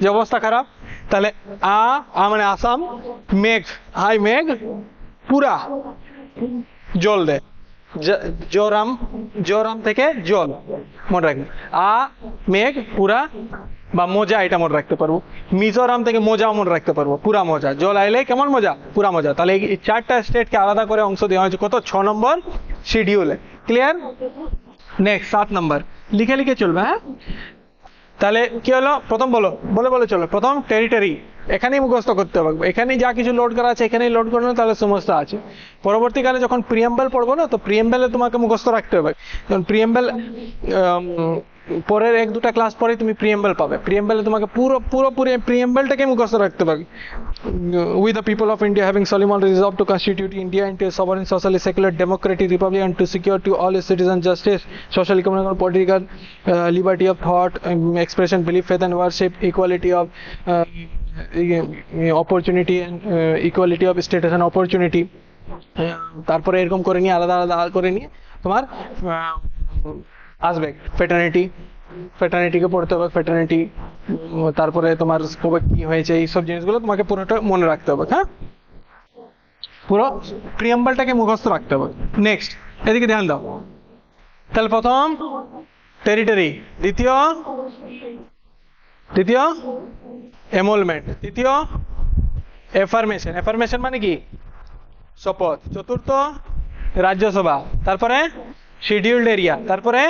যে অবস্থা খারাপ। তাহলে মানে আসাম, মেঘ, হাই মেঘ, পুরা জল দে। জোরাম, জোরাম থেকে জল মনে রাখবে। মেঘ পুরা বা মজা, এটা মনে রাখতে পারবো। মিজোরাম থেকে মজা মনে রাখতে পারবো, পুরা মজা। জল আইলে কেমন মজা? পুরা মজা। তাহলে এই 4টা স্টেটকে আলাদা করে অংশ দেওয়া হয়েছে কত? 6 নম্বর শিডিউলে। ক্লিয়ার? নেক্সট 7 নম্বর লিখে লিখে চলবে। হ্যাঁ, তাহলে কি হলো? প্রথম বলো, বলে চলো। প্রথম টেরিটরি, এখানেই মুখস্থ করতে হবে। এখানেই যা কিছু লোড করা আছে এখানেই লোড করলে তাহলে সমস্ত আছে। পরবর্তীকালে যখন প্রিএম্বল পড়বো না, তো প্রিএম্বলে তোমাকে মুখস্থ রাখতে হবে। যখন প্রিএম্বল পরের 1-2টা ক্লাস পরে তুমি প্রিএম্বল পাবে। প্রিএম্বলে তোমাকে পুরোপুরি প্রিএম্বলটাকে মুখস্থ রাখতে হবে। We the people of India having solemnly resolved to constitute India into a sovereign, socially secular, democratic republic, and to secure to all its citizens justice, social, economic, and political liberty of thought, expression, belief, faith, and worship, equality of opportunity, and equality of status and opportunity. তারপরে এরকম করে নিয়ে আলাদা আলাদা করে নিয়ে তোমার আসবে ফ্রেটার্নিটিকে পড়তে হবে। ফ্রেটার্নিটি, তারপরে তোমার কবে কি হয়েছে, এইসব জিনিসগুলো তোমাকে পুরোটা মনে রাখতে হবে। হ্যাঁ, পুরো প্রিয়াম্বলটাকে মুখস্থ রাখতে হবে। নেক্সট এদিকে ধ্যান দাও। তাহলে প্রথম টেরিটরি, দ্বিতীয় এমলমেন্ট, তৃতীয় এফার্মেশন। এফার্মেশন মানে কি? শপথ। চতুর্থ রাজ্যসভা। তারপরে শিডিউল্ড এরিয়া। তারপরে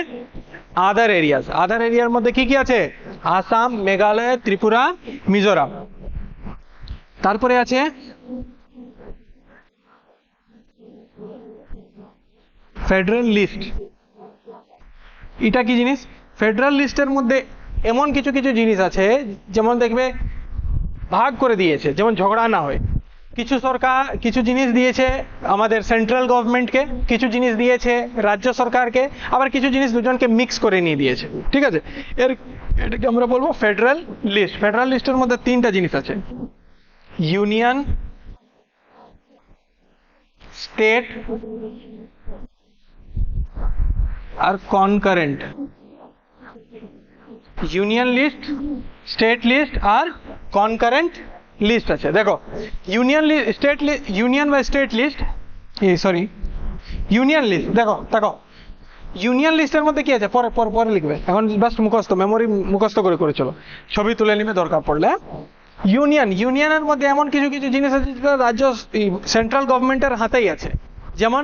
আদার এরিয়াস। আদার এরিয়ার মধ্যে কি কি আছে? আসাম, মেঘালয়, ত্রিপুরা, মিজোরাম। তারপরে আছে ফেডারেল লিস্ট। এটা কি জিনিস? ফেডারেল লিস্টের মধ্যে এমন কিছু কিছু জিনিস আছে, যেমন দেখবে ভাগ করে দিয়েছে, যেমন ঝগড়া না হয়। কিছু সরকার কিছু জিনিস দিয়েছে আমাদের সেন্ট্রাল গভর্নমেন্টকে, কিছু জিনিস দিয়েছে রাজ্য সরকারকে, আবার কিছু জিনিস দুজনকে মিক্স করে নিয়ে দিয়েছে। ঠিক আছে, এটাকে আমরা বলবো ফেডারেল লিস্ট। ফেডারেল লিস্টের মধ্যে 3টা জিনিস আছে: ইউনিয়ন, স্টেট আর concurrent. Union list, state list আর কনকারেন্ট লিস্ট আছে। দেখো ইউনিয়ন বা স্টেট লিস্ট, ইউনিয়ন লিস্ট। দেখো ইউনিয়ন লিস্টের মধ্যে কি আছে? পরে লিখবে, এখন জাস্ট মুখস্থ, মেমোরি মুখস্থ করে চলো, ছবি তুলে নিবে দরকার পড়লে। ইউনিয়নের মধ্যে এমন কিছু কিছু জিনিস আছে যেটা রাজ্য সেন্ট্রাল গভর্নমেন্টের হাতেই আছে। যেমন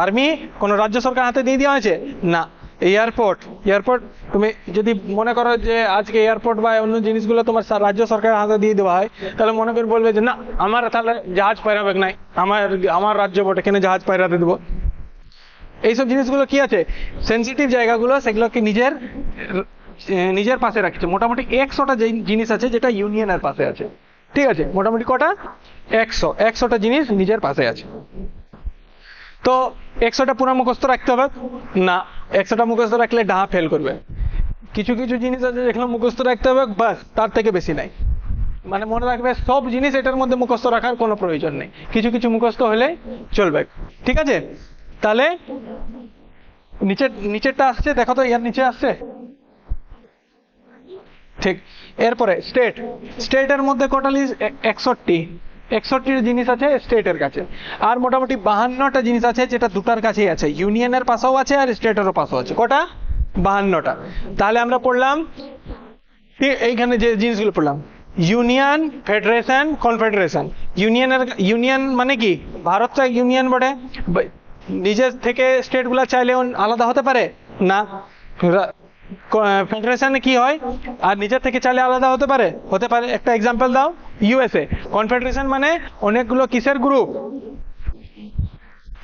আর্মি কোনো রাজ্য সরকার হাতে দিয়ে দেওয়া হয়েছে না। এয়ারপোর্ট তুমি যদি মনে করো যে আজকে এয়ারপোর্ট বা অন্য জিনিসগুলো তোমার রাজ্য সরকারের হাতে দিয়ে দেওয়া হয়, তাহলে মনে করে বলবে যে না, আমার তাহলে জাহাজ পায়রাবে নাই, আমার রাজ্য বটে, কেন জাহাজ পায়রাতে দেবো? এইসব জিনিসগুলো কি আছে? সেন্সিটিভ জায়গাগুলো, সেগুলোকে নিজের পাশে রাখছে। মোটামুটি 100টা জিনিস আছে যেটা ইউনিয়নের পাশে আছে। ঠিক আছে, মোটামুটি কটা 100টা জিনিস নিজের পাশে আছে। তো 100টা পুরো মুখস্থ রাখতে হবে না, 100টা মুখস্থ রাখলে ডাহা ফেল করবে। কিছু কিছু জিনিস আছে যেগুলো মুখস্থ রাখতে হবে, বাস তার থেকে বেশি নাই। মানে মনে রাখবে সব জিনিস এটার মধ্যে মুখস্থ রাখার কোনো প্রয়োজন নেই, কিছু কিছু মুখস্থ হলে চলবে। ঠিক আছে, তাহলে নিচেরটা আসছে, দেখো তো এর নিচে আসছে। ঠিক, এরপরে স্টেটের মধ্যে টোটালি 61টি জিনিস আছে স্টেটের কাছে, আর মোটামুটি 52টা জিনিস আছে যেটা দুটার কাছেই আছে, ইউনিয়নের পাশেও আছে আর স্টেটেরও পাশেও আছে। কটা? 52টা। তাহলে আমরা পড়লাম এইখানে যে জিনিসগুলো পড়লাম, ইউনিয়ন, ফেডারেশন, কনফেডারেশন। ইউনিয়ন মানে কি? ভারতটা ইউনিয়ন বটে, নিজের থেকে স্টেটগুলো চাইলে আলাদা হতে পারে না। ফেডারেশনে কি হয়? আর নিজের থেকে চাইলে আলাদা হতে পারে? একটা এক্সাম্পল দাও। ইউএসএ। কনফেডারেশন মানে অনেকগুলো কিসের গ্রুপ?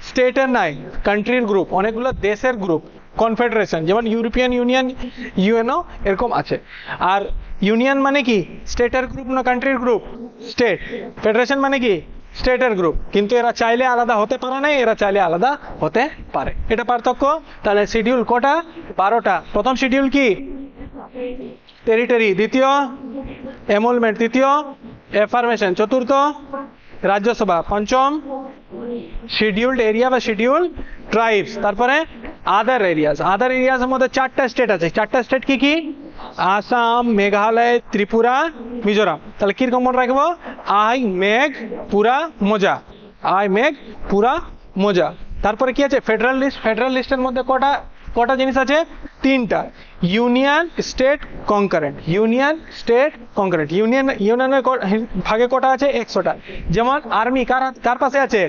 স্টেটের নাই, কান্ট্রির গ্রুপ, অনেকগুলো দেশের গ্রুপ কনফেডারেশন, যেমন ইউরোপিয়ান ইউনিয়ন, ইউএনও এরকম আছে। আর ইউনিয়ন মানে কি? স্টেটের গ্রুপ না কান্ট্রির গ্রুপ? স্টেট। ফেডারেশন মানে কি? স্টেটের গ্রুপ। কিন্তু এরা চাইলে আলাদা হতে পারে না, এরা চাইলে আলাদা হতে পারে, এটা পার্থক্য। তাহলে শিডিউল কটা? 12টা। প্রথম শিডিউল কি? টেরিটরি। দ্বিতীয় এমলমেন্ট। তৃতীয় এফার্মেশন। চতুর্থ রাজ্যসভা। পঞ্চম শিডিউলড এরিয়া বা শিডিউল ট্রাইবস। তারপরে আদার এরিয়াজের মধ্যে 4টা স্টেট আছে। 4টা স্টেট কি কি? আসাম, মেঘালয়, ত্রিপুরা, মিজোরাম। তাহলে কিরকম মনে রাখবো? আই মেঘ পুরা মোজা, আই মেঘ পুরা মোজা। তারপরে কি আছে? ফেডারেল লিস্টের মধ্যে কটা জিনিস আছে? 3টা। Union, state, concurrent. ইউনিয়নের ভাগে কটা আছে? 100টা। যেমন আর্মি কার পাশে আছে?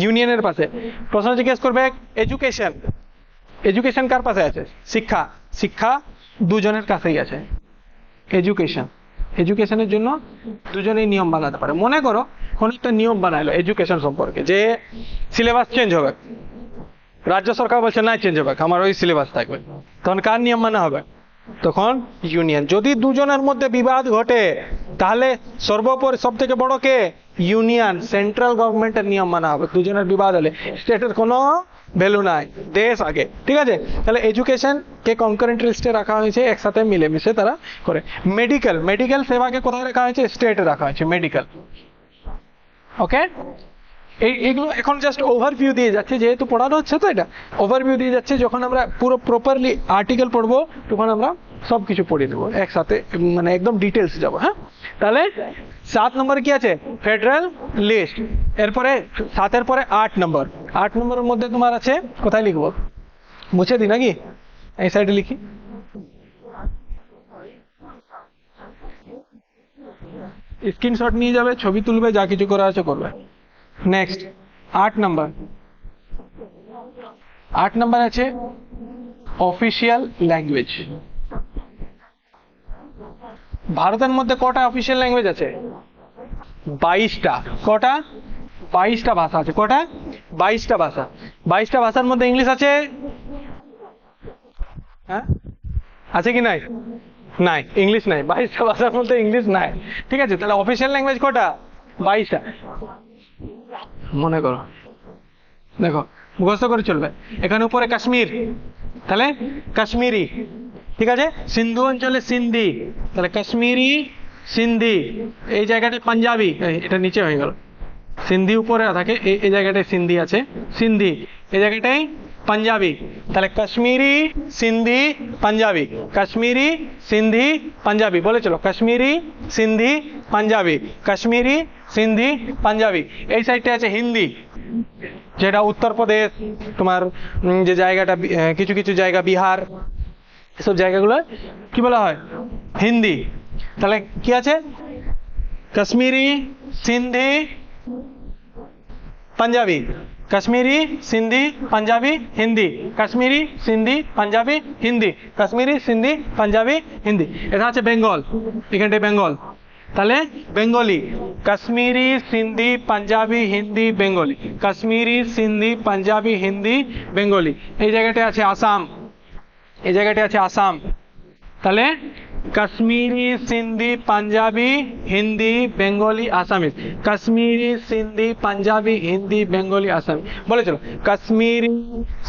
ইউনিয়নের পাশে। প্রশ্ন জিজ্ঞেস করবে এডুকেশন কার পাশে আছে? শিক্ষা দুজনের কাছেই আছে। এডুকেশনের জন্য দুজনেই নিয়ম বানাতে পারে। মনে করো কোন একটা নিয়ম বানাইলো এডুকেশন সম্পর্কে, যে সিলেবাস চেঞ্জ হবে, রাজ্য সরকার বলছে না চেঞ্জ হবে, আমার ওই সিলেবাস থাকবে, তখন কার নিয়ম মানা হবে? তখন ইউনিয়ন। যদি দুজনের মধ্যে বিবাদ ঘটে তাহলে সর্বোপরি সব থেকে বড় কে? ইউনিয়ন, সেন্ট্রাল গভর্নমেন্টের নিয়ম মানা হবে। দুজনের বিবাদ হলে স্টেটের কোনো ভ্যালু নাই, দেশ আগে। ঠিক আছে, তাহলে এডুকেশন কে কনকারেন্ট লিস্টে রাখা হয়েছে, একসাথে মিলেমিশে তারা করে। মেডিকেল সেবাকে কোথায় রাখা হয়েছে? স্টেটে রাখা হয়েছে মেডিকেল। ওকে, এইগুলো এখন জাস্ট ওভারভিউ দিয়ে যাচ্ছে, যেহেতু পড়ানো হচ্ছে তো এটা ওভারভিউ দিয়ে যাচ্ছে। যখন আমরা পুরো প্রপারলি আর্টিকেল পড়বো তখন আমরা সবকিছু পড়িয়ে দেবো একসাথে, মানে একদম ডিটেলস যাবো। হ্যাঁ, তাহলে 7 নম্বরে কি আছে? Federal list. এরপরে 7-এর পরে 8 নম্বর। 8 নম্বরের মধ্যে তোমার আছে, কোথায় লিখবো? মুছে দিই নাকি? এই সাইডে লিখি। স্ক্রিনশট নিয়ে যাবে, ছবি তুলবে, যা কিছু করা আছে করবে। Next 8 number. 8 নাম্বার আছে অফিসিয়াল ল্যাঙ্গুয়েজ। ভারতের মধ্যে কটা অফিসিয়াল ল্যাঙ্গুয়েজ আছে? 22টা। কটা? 22টা ভাষা আছে। কটা? 22টা ভাষা। 22টা ভাষার মধ্যে ইংলিশ আছে? হ্যাঁ, আছে কি নাই? নাই, ইংলিশ নাই। 22টা ভাষার মধ্যে ইংলিশ নাই। ঠিক আছে, তাহলে অফিসিয়াল ল্যাঙ্গুয়েজ কটা? 22টা। মনে করো, দেখো মুখস্থ করে চলবে। এখানে উপরে কাশ্মীর, তাহলে কাশ্মীরি। ঠিক আছে, সিন্ধু অঞ্চলে সিন্ধি, তাহলে কাশ্মীরি সিন্ধি। এই জায়গাটায় পাঞ্জাবি, এটা নিচে হয়ে গেল, সিন্ধি উপরে থাকে, এই জায়গাটায় সিন্ধি আছে, সিন্ধি। এই জায়গাটায় পাঞ্জাবি, তাহলে কাশ্মীরি সিন্ধি পাঞ্জাবি, কাশ্মীরি সিন্ধি পাঞ্জাবি। বলে চলো, কাশ্মীরি সিন্ধি পাঞ্জাবি, কাশ্মীরি সিন্ধি পাঞ্জাবি। এই সাইডটা আছে হিন্দি, যেটা উত্তরপ্রদেশ, তোমার যে জায়গাটা, কিছু কিছু জায়গা বিহার, এসব জায়গাগুলো কি বলা হয়? হিন্দি। তাহলে কি আছে? কাশ্মীরি সিন্ধি পাঞ্জাবি, কাশ্মীরি সিন্ধি পাঞ্জাবি হিন্দি, কাশ্মীরি সিন্ধি পাঞ্জাবি হিন্দি, কাশ্মীরি সিন্ধি পাঞ্জাবি হিন্দি। এটা আছে বেঙ্গল, এখানটায় বেঙ্গল। তাহলে Bengali, Kashmiri Sindhi Punjabi Hindi Bengali, Kashmiri Sindhi Punjabi Hindi Bengali. এই জায়গাটা আছে আসাম, এই জায়গাটা আছে আসাম। তাহলে Kashmiri, Sindhi, Punjabi, Hindi, Bengali, Assamese. Kashmiri, Sindhi, Punjabi, Hindi, Bengali, Assami. বলে চলো, কাশ্মীরি,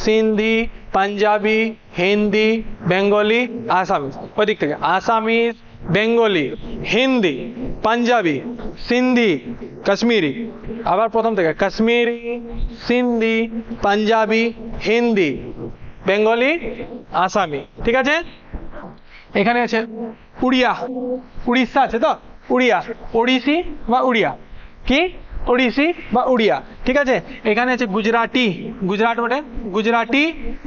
সিন্ধি, পাঞ্জাবি, হিন্দি, বেঙ্গলি, আসামিজ। ওই দিক থেকে আসামিজ, বেঙ্গলি, হিন্দি, পাঞ্জাবি, সিন্ধি, কাশ্মীরি। আবার প্রথম থেকে কাশ্মীরি, সিন্ধি, পাঞ্জাবি, হিন্দি, বেঙ্গলি, আসামি। ঠিক আছে, এখানে আছে উড়িয়া, উড়িষ্যা আছে তো, উড়িয়া, ওড়িশি বা উড়িয়া, কি ওড়িশি বা উড়িয়া। ঠিক আছে, এখানে আছে গুজরাটি, গুজরাট বটে, গুজরাটি,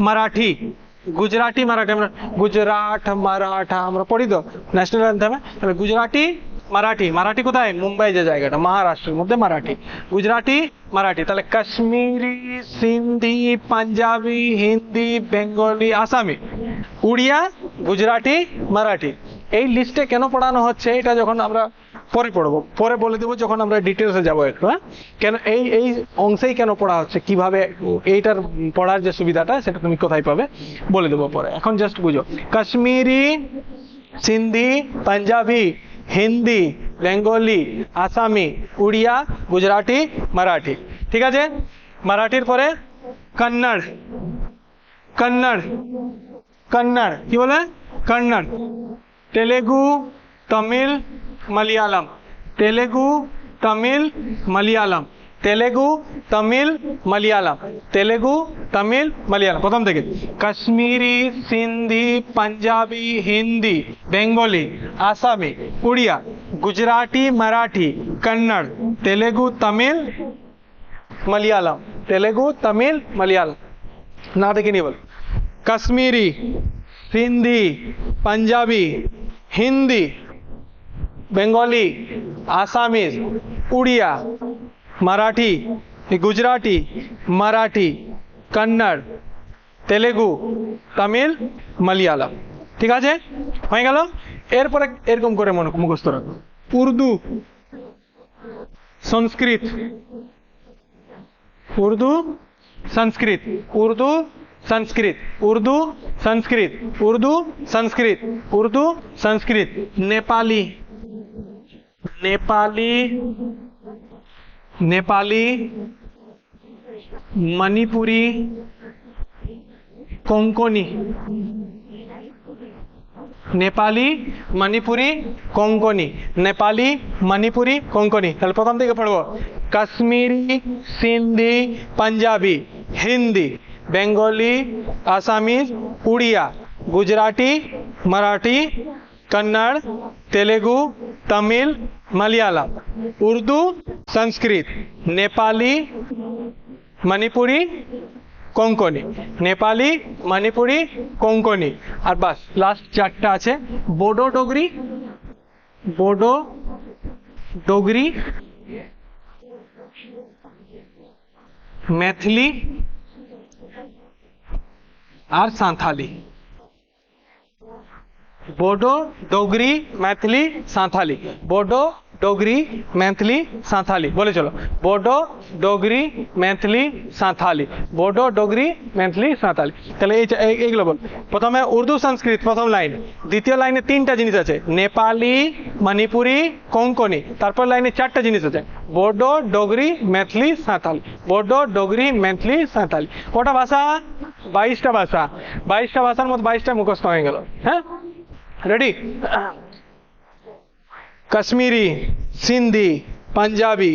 মারাঠি, গুজরাটি, মারাঠি। আমরা গুজরাট মারাঠা আমরা পড়ি তো ন্যাশনাল অ্যান্থেমে। তাহলে গুজরাটি, মারাঠি। মারাঠি কোথায়? মুম্বাই যে জায়গাটা, মহারাষ্ট্রের মধ্যে মারাঠি। গুজরাটি, মারাঠি। তাহলে কাশ্মীরি, সিন্ধি, পাঞ্জাবি, হিন্দি, বেঙ্গলি, আসামি, উড়িয়া, গুজরাটি, মারাঠি। এই লিস্টে কেন পড়ানো হচ্ছে এটা যখন আমরা পরে পড়বো, পরে বলে দেবো যখন আমরা ডিটেলসে যাবো একটু। হ্যাঁ, কেন এই এই অংশেই কেন পড়া হচ্ছে, কিভাবে এইটার পড়ার যে সুবিধাটা সেটা তুমি কোথায় পাবে বলে দেবো পরে। এখন জাস্ট বুঝো, কাশ্মীরি, সিন্ধি, পাঞ্জাবি, হিন্দি, বেঙ্গলি, আসামি, উড়িয়া, গুজরাটি, মারাঠি। ঠিক আছে, মারাঠির পরে কন্নড়, কন্নড়, কন্নড় কি বলে? কন্নড়। তেলেগু, তামিল, মালয়ালম, তেলেগু, তামিল, মালয়ালম, তেলেগু, তামিল, মালয়ালম, তেলেগু, তামিল, মালয়ালম। প্রথম থেকে কাশ্মীরি, সিন্ধি, পাঞ্জাবি, হিন্দি, বেঙ্গলি, আসামি, উড়িয়া, গুজরাটি, মারাঠি, কন্নড়, তেলেগু, তামিল, মালয়ালম, তেলেগু, তামিল, মালয়ালম। না দেখে নি বল, কাশ্মীরি, সিন্ধি, পাঞ্জাবি, হিন্দি, বেঙ্গলি, আসামিজ, উড়িয়া, মারাঠি, গুজরাটি, মারাঠি, কন্নড়, তেলেগু, তামিল, মালয়ালম। ঠিক আছে, হয়ে গেল। এরপরে এরকম করে মুখস্থ রাখো, উর্দু, সংস্কৃত, উর্দু, সংস্কৃত, উর্দু, সংস্কৃত, উর্দু, সংস্কৃত, উর্দু, সংস্কৃত, উর্দু, সংস্কৃত। নেপালি, নেপালি, নেপালি, মণিপুরি, কোঙ্কনি, নেপালি, মণিপুরি, কোঙ্কনি, নেপালি, মণিপুরি, কোঙ্কনি। তাহলে প্রথম থেকে পড়বো, কাশ্মীরি, সিন্ধি, পাঞ্জাবি, হিন্দি, বেঙ্গলি, আসামিজ, উড়িয়া, গুজরাটি, মারাঠি, কন্নড়, তেলেগু, তামিল, মালয়ালম, উর্দু, সংস্কৃত, নেপালি, মণিপুরি, কোঙ্কনি, নেপালি, মণিপুরি, কোঙ্কনি। আর বাস লাস্ট চারটা আছে, বোডো ডোগরি, বোডো ডোগরি, मैथिली और सांथाली। बोडो, डोगरी, मैथिली, सांथाली। बोडो, डोगरी, मैथिली, सांथाली। बोले चलो, बोडो, डोगरी, मैथिली, सांथाली। बोडो, डोगरी, मैथिली, सांथाली। তাহলে এইগুলো বল। প্রথমে উর্দু, সংস্কৃত প্রথম লাইন, দ্বিতীয় লাইনে তিনটা জিনিস আছে, নেপালি, মণিপুরি, কোঙ্কনি। তারপর লাইনে চারটা জিনিস আছে, बोडो, डोगरी, मैथिली, सांथाली। बोडो, डोगरी, मैथिली, सांथाली। কটা ভাষা? 22টা ভাষা। 22টা ভাষার মধ্যে 22টা মুখস্থ হয়ে গেল। হ্যাঁ, रेडी? कश्मीरी, सिंधी, पंजाबी,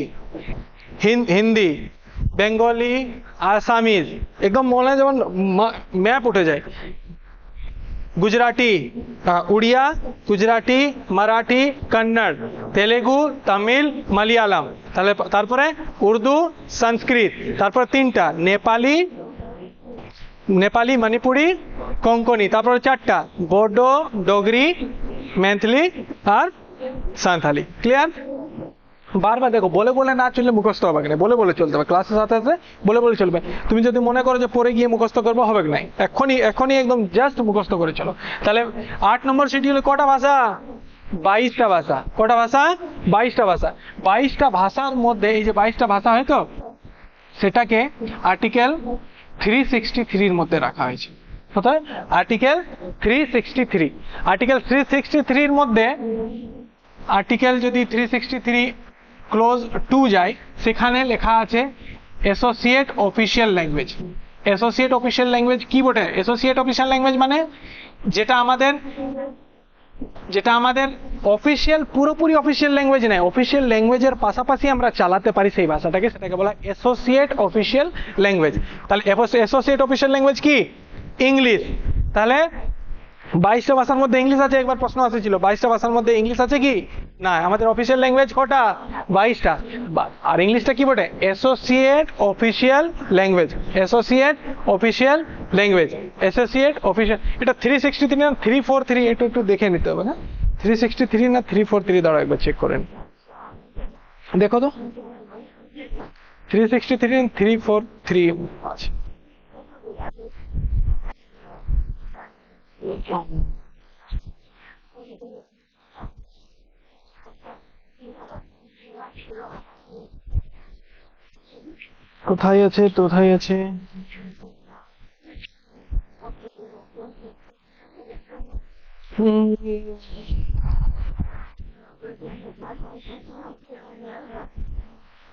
हिंदी, बेंगली, आसामीज, एकदम মনে যেমন ম্যাপ উঠে যায়। गुजराती, उड़िया, गुजराती, मराठी, कन्नड़, तेलुगु, तमिल, मलयालम। তারপরে উর্দু, সংস্কৃত। তারপর তিনটা, নেপালি, নেপালি, মণিপুরি, কোঙ্কনি। তারপরে চারটা, बोडो, डोगरी, मैथिली আর সাঁওতালি। ক্লিয়ার? বারবার দেখো, বলে বলে না চললে মুখস্থ হবে না, বলে বলে চলতে হবে। ক্লাসের সাথে সাথে বলে বলে চলবে। তুমি যদি মনে করো যে পরে গিয়ে মুখস্থ করবো, হবে না। এখনই একদম জাস্ট মুখস্থ করে চলো। তাহলে 8 নম্বর শিডিউলে কটা ভাষা? 22টা ভাষা। কটা ভাষা? 22টা ভাষা। 22টা ভাষার মধ্যে এই যে 22টা ভাষা হয় তো, সেটাকে আর্টিকেল 363 এর মধ্যে রাখা হয়েছে। কোথায় আর্টিকেল 363 আর্টিকেল 363 এর মধ্যে আর্টিকেল যদি 363 ক্লোজ 2 যায় সেখানে লেখা আছে associate official language associate official language কি বটে অ্যাসোসিয়েট অফিসিয়াল ল্যাঙ্গুয়েজ মানে যেটা আমাদের অফিসিয়াল পুরোপুরি অফিসিয়াল ল্যাঙ্গুয়েজ নয় অফিসিয়াল ল্যাঙ্গুয়েজের পাশাপাশি আমরা চালাতে পারি সেই ভাষাটাকে সেটাকে বলা অ্যাসোসিয়েট অফিসিয়াল ল্যাঙ্গুয়েজ তাহলে অ্যাসোসিয়েট অফিসিয়াল ল্যাঙ্গুয়েজ কি ইংলিশ তাহলে 22টা ভাষার মধ্যে ইংলিশ আছে একবার প্রশ্ন আসেছিল 22টা ভাষার মধ্যে ইংলিশ আছে কি না আমাদের অফিসিয়াল ল্যাঙ্গুয়েজ কটা 22টা আর ইংলিশটা কি বটে associate official language associate official language associate official এটা 363 না 343 একটু দেখে নিতে হবে না 363 না 343 দাঁড়াও একবার চেক করেন দেখো তো 363 and 343 আছে কোথায় আছে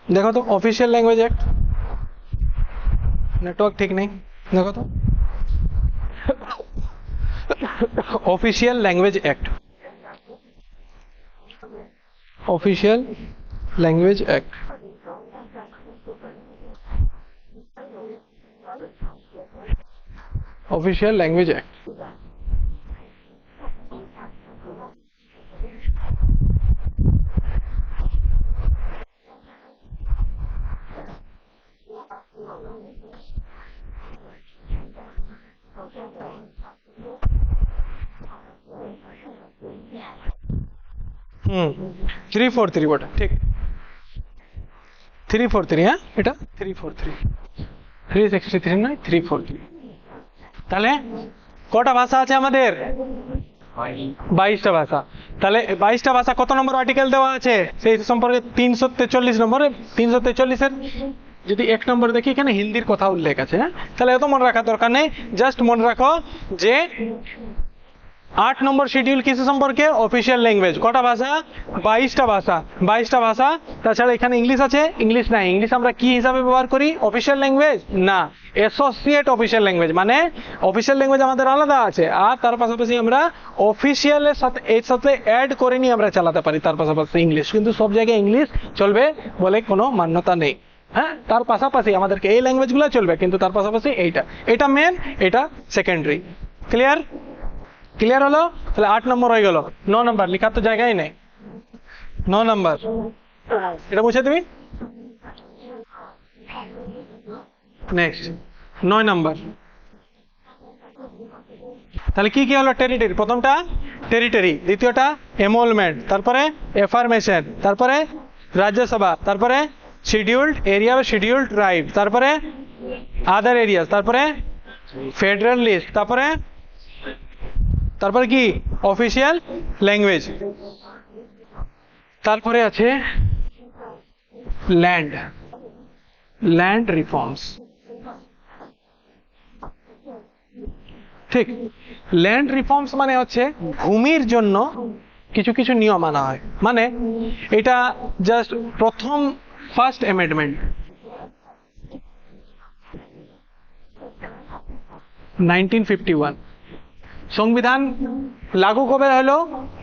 দেখো তো অফিসিয়াল ল্যাঙ্গুয়েজ অ্যাক্ট নেটওয়ার্ক ঠিক নেই দেখো তো official language act official language act official language act হুম 343 বটে ঠিক 343 হ্যাঁ এটা 343 363 নয় 343 তাহলে কটা ভাষা আছে আমাদের 22টা ভাষা তাহলে 22টা ভাষা কত নম্বর আর্টিকেল দেওয়া আছে সেই সম্পর্কে 343 নম্বরে 343 এর যদি 1 নম্বর দেখি এখানে হিন্দির কথা উল্লেখ আছে হ্যাঁ তাহলে এত মনে রাখার দরকার নেই জাস্ট মনে রাখো যে 8 নম্বর শিডিউল কিসে সম্পর্কে অফিসিয়াল ল্যাঙ্গুয়েজ কটা ভাষা 22টা ভাষা তাছাড়া এখানে ইংলিশ আছে ইংলিশ নাই ইংলিশ আমরা কি হিসাবে ব্যবহার করি অফিসিয়াল ল্যাঙ্গুয়েজ না অ্যাসোসিয়েট অফিসিয়াল ল্যাঙ্গুয়েজ মানে অফিসিয়াল ল্যাঙ্গুয়েজ আমাদের আলাদা আছে আর তার পাশাপাশি আমরা অফিসিয়ালের সাথে এর সাথে অ্যাড করে নিয়ে আমরা চালাতে পারি তার পাশাপাশি ইংলিশ কিন্তু সব জায়গায় ইংলিশ চলবে বলে কোনো মান্যতা নেই হ্যাঁ তার পাশাপাশি আমাদেরকে এই ল্যাঙ্গুয়েজগুলো চলবে কিন্তু তার পাশাপাশি এটা মেন এটা সেকেন্ডারি ক্লিয়ার হলো তাহলে 8 নম্বর হয়ে গেল 9 নম্বর লেখার তো জায়গায় নেই 9 নম্বর এটা মুছে দিবি নেক্সট 9 নম্বর তাহলে কি হলো টেরিটরি প্রথমটা টেরিটরি দ্বিতীয়টা এমোলমেন্ট তারপরে এফার্মেশন তারপরে রাজ্যসভা তারপরে শিডিউলড এরিয়া বা শিডিউলড ট্রাইব তারপরে আদার এরিয়াস তারপরে ফেডারেল লিস্ট তারপরে কি অফিসিয়াল ল্যাঙ্গুয়েজ তারপরে আছে ল্যান্ড রিফর্মস ঠিক ল্যান্ড রিফর্মস মানে হচ্ছে ভূমির জন্য কিছু কিছু নিয়ম আনা হয় মানে এটা জাস্ট ফার্স্ট অ্যামেন্ডমেন্ট 1951 সংবিধান লাগু কবে হলো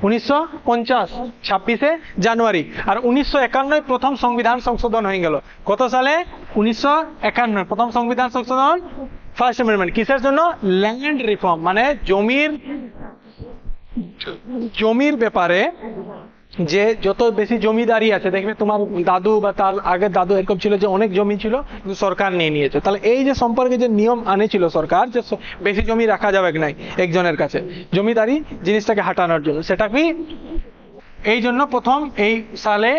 1950 26শে জানুয়ারি আর 1951 প্রথম সংবিধান সংশোধন হয়ে গেল কত সালে 1951 প্রথম সংবিধান সংশোধন ফার্স্ট অ্যামেন্ডমেন্ট কিসের জন্য ল্যান্ড রিফর্ম মানে জমির ব্যাপারে যে যত বেশি জমিদারি আছে দেখবে তোমার দাদু বা তার আগের দাদু এরকম ছিল যে অনেক জমি ছিল কিন্তু সরকার নিয়ে নিয়েছে তাহলে এই যে সম্পর্কে যে নিয়ম আনেছিল সরকার যে বেশি জমি রাখা যাবে নাই একজনের কাছে জমিদারি জিনিসটাকে হাঁটানোর জন্য সেটা কি এই জন্য প্রথম এই সালে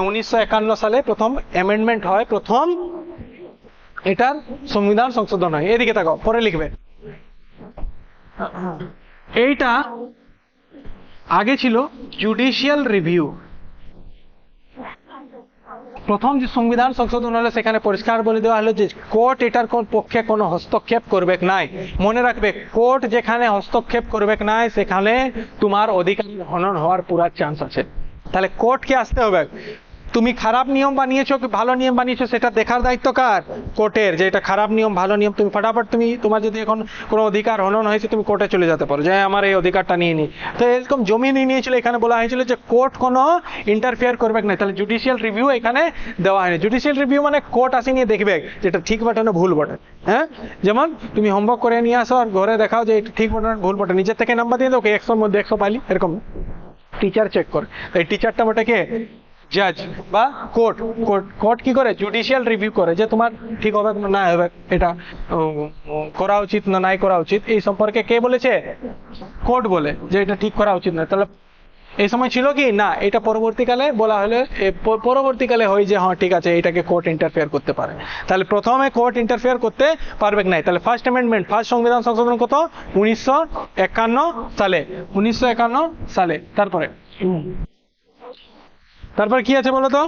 1951 সালে প্রথম অ্যামেন্ডমেন্ট হয় প্রথম এটার সংবিধান সংশোধন হয় এদিকে তাকাও পরে লিখবে এইটা আগে ছিল জুডিশিয়াল রিভিউ প্রথম যে সংবিধান সংশোধন হলো সেখানে পরিষ্কার বলে দেওয়া হলো যে কোর্ট এটার পক্ষে কোনো হস্তক্ষেপ করবে নাই। মনে রাখবে, কোর্ট যেখানে হস্তক্ষেপ করবে নাই সেখানে তোমার অধিকার হনন হওয়ার পুরা চান্স আছে। তাহলে কোর্টকে আসতে হবে। তুমি খারাপ নিয়ম বানিয়েছো কি ভালো নিয়ম বানিয়েছো সেটা দেখার দায়িত্ব কার? কোর্টের। যে এটা খারাপ নিয়ম ভালো নিয়ম, তুমি ফটাফট তোমার যদি এখন কোনো অধিকার হনন হয়েছে তুমি কোর্টে চলে যেতে পারো যে আমার এই অধিকারটা নিয়ে নি। তো এরকম জমি নিয়ে নিয়েছিল, এখানে বলা হয়েছিল যে কোর্ট কোনো ইন্টারফেয়ার করবে না। তাহলে জুডিশিয়াল রিভিউ এখানে দেওয়া হয়নি। জুডিশিয়াল রিভিউ মানে কোর্ট আসি নিয়ে দেখবে যেটা ঠিক বটে না ভুল বটে। হ্যাঁ, যেমন তুমি হোমওয়ার্ক করে নিয়ে আসো আর ঘরে দেখাও যে এটা ঠিক বটে না ভুল বটে, নিজের থেকে নাম্বার দিয়ে দাও, 100 মধ্যে 100 পাইলি, এরকম টিচার চেক করে। এই টিচারটা বটে কে? জাজ বা কোর্ট। কোর্ট কি করে? জুডিশিয়াল রিভিউ করে যে তোমার ঠিক হবে না হবে, এটা করা উচিত না নাই করা উচিত, এই সম্পর্কে কে বলেছে? কোর্ট বলে যে এটা ঠিক করা উচিত না। তাহলে এই সময় ছিল কি না, এটা পরবর্তীকালে বলা হলে পরবর্তীকালে হয় যে হ্যাঁ ঠিক আছে এটাকে কোর্ট ইন্টারফেয়ার করতে পারে। তাহলে প্রথমে কোর্ট ইন্টারফেয়ার করতে পারবে না। তাহলে ফার্স্ট অ্যামেন্ডমেন্ট, ফার্স্ট সংবিধান সংশোধন কত? 1951 সালে। 1951 সালে। তারপর কি আছে বলো তো?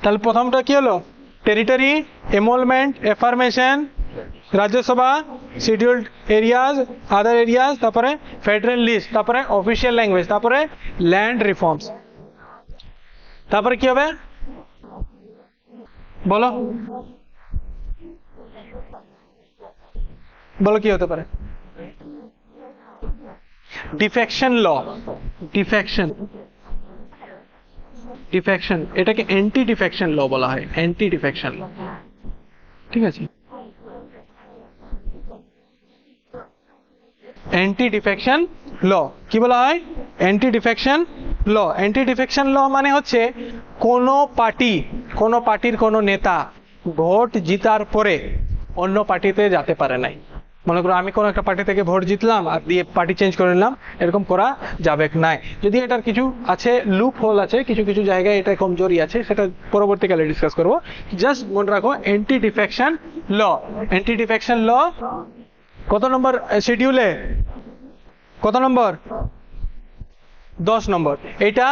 তাহলে প্রথমটা কি হলো? Territory, emolument, affirmation, Rajya Sabha, scheduled areas, other areas, তারপরে ফেডারেল লিস্ট, তারপরে অফিসিয়াল ল্যাঙ্গুয়েজ, তারপরে ল্যান্ড রিফর্মস। তারপরে কি হবে বলো? বলো কি হতে পারে? Defection law. ডিফেকশন, এটাকে অ্যান্টি ডিফেকশন ল বলা হয়। অ্যান্টি ডিফেকশন ল, ঠিক আছে? অ্যান্টি ডিফেকশন ল কি বলা হয়? Anti defection law. Anti defection law মানে হচ্ছে কোনো পার্টির কোনো নেতা ভোট জিতার পরে অন্য পার্টিতে যেতে পারে নাই। মনে করো আমি কোনো একটা পার্টি থেকে ভোট জিতলাম আর দিয়ে পার্টি চেঞ্জ করে নিলাম, এরকম করা যাবে নাই। যদি এটার কিছু আছে, লুপ হোল আছে, কিছু কিছু জায়গায় এটা কমজোরি আছে, সেটা পরবর্তীকালে ডিসকাস করবো। জাস্ট মনে রাখো anti defection law. Anti defection law কত নম্বর শিডিউলে? কত নম্বর? 10 নম্বর। এটা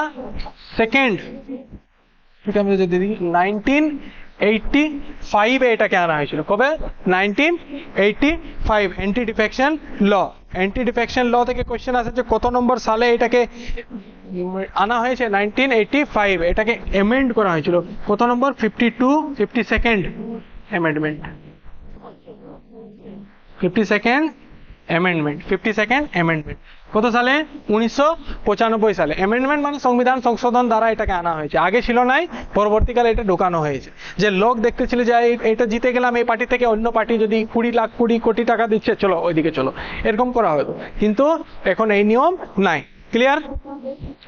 সেকেন্ড, এটা আমি যদি দেখি 1985 এটাকে আনা হয়েছিল। কবে? 1985 anti defection law. Anti defection law থেকে কোশ্চেন আসে যে কত নম্বর সালে এটাকে আনা হয়েছে? 1985। এটাকে অ্যামেন্ড করা হয়েছিল কত নম্বর? 52nd amendment. 52nd অ্যামেন্ডমেন্ট কত সালে? 1995 সালে। অ্যামেন্ডমেন্ট মানে সংবিধান সংশোধন দ্বারা এটাকে আনা হয়েছে। আগে ছিল নাই, পরবর্তীকালে এটা ঢোকানো হয়েছে। যে লোক দেখতে ছিল যে এটা জিতে গেলাম এই পার্টি থেকে, অন্য পার্টি যদি 20 কোটি টাকা দিচ্ছে, চলো ওইদিকে চলো, এরকম করা হতো। কিন্তু এখন এই নিয়ম নাই। ক্লিয়ার?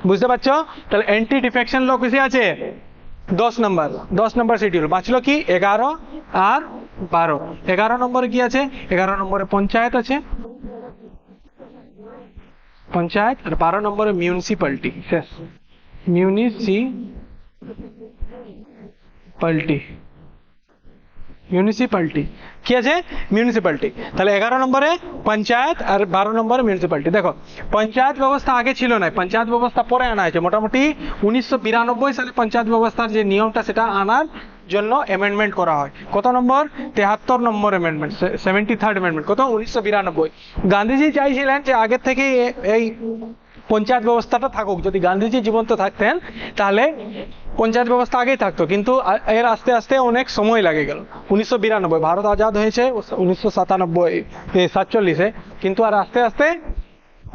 বুঝতে পারছো? তাহলে অ্যান্টি ডিফেকশন ল কিসে আছে? 10 নম্বর শিডিউল। বাঁচলো কি? 11 আর 12। 11 নম্বরে কি আছে? 11 নম্বরে পঞ্চায়েত আছে, পঞ্চায়েত। আর 12 নম্বরে মিউনিসিপ্যালিটি। শেষ। মিউনিসিপ্যালিটি কি আছে? মিউনিসিপ্যালিটি। তাহলে 11 নম্বরে পঞ্চায়েত আর 12 নম্বরে মিউনিসিপ্যালিটি। দেখো পঞ্চায়েত ব্যবস্থা আগে ছিল না, পঞ্চায়েত ব্যবস্থা পরে আনা হয়েছে। মোটামুটি 1992 সালে পঞ্চায়েত ব্যবস্থার যে নিয়মটা সেটা আনার জন্য অ্যামেন্ডমেন্ট করা হয়। কত নম্বর? 73 নম্বর অ্যামেন্ডমেন্ট, 73rd অ্যামেন্ডমেন্ট। কত? 1992। গান্ধীজি চাইছিলেন যে আগের থেকে এই পঞ্চায়েত ব্যবস্থাটা থাকুক। যদি গান্ধীজি জীবন্ত থাকতেন তাহলে পঞ্চায়েত ব্যবস্থা আগেই থাকতো, কিন্তু এর আস্তে আস্তে অনেক সময় লাগে গেল। 1992, ভারত আজাদ হয়েছে 1947, কিন্তু আর আস্তে আস্তে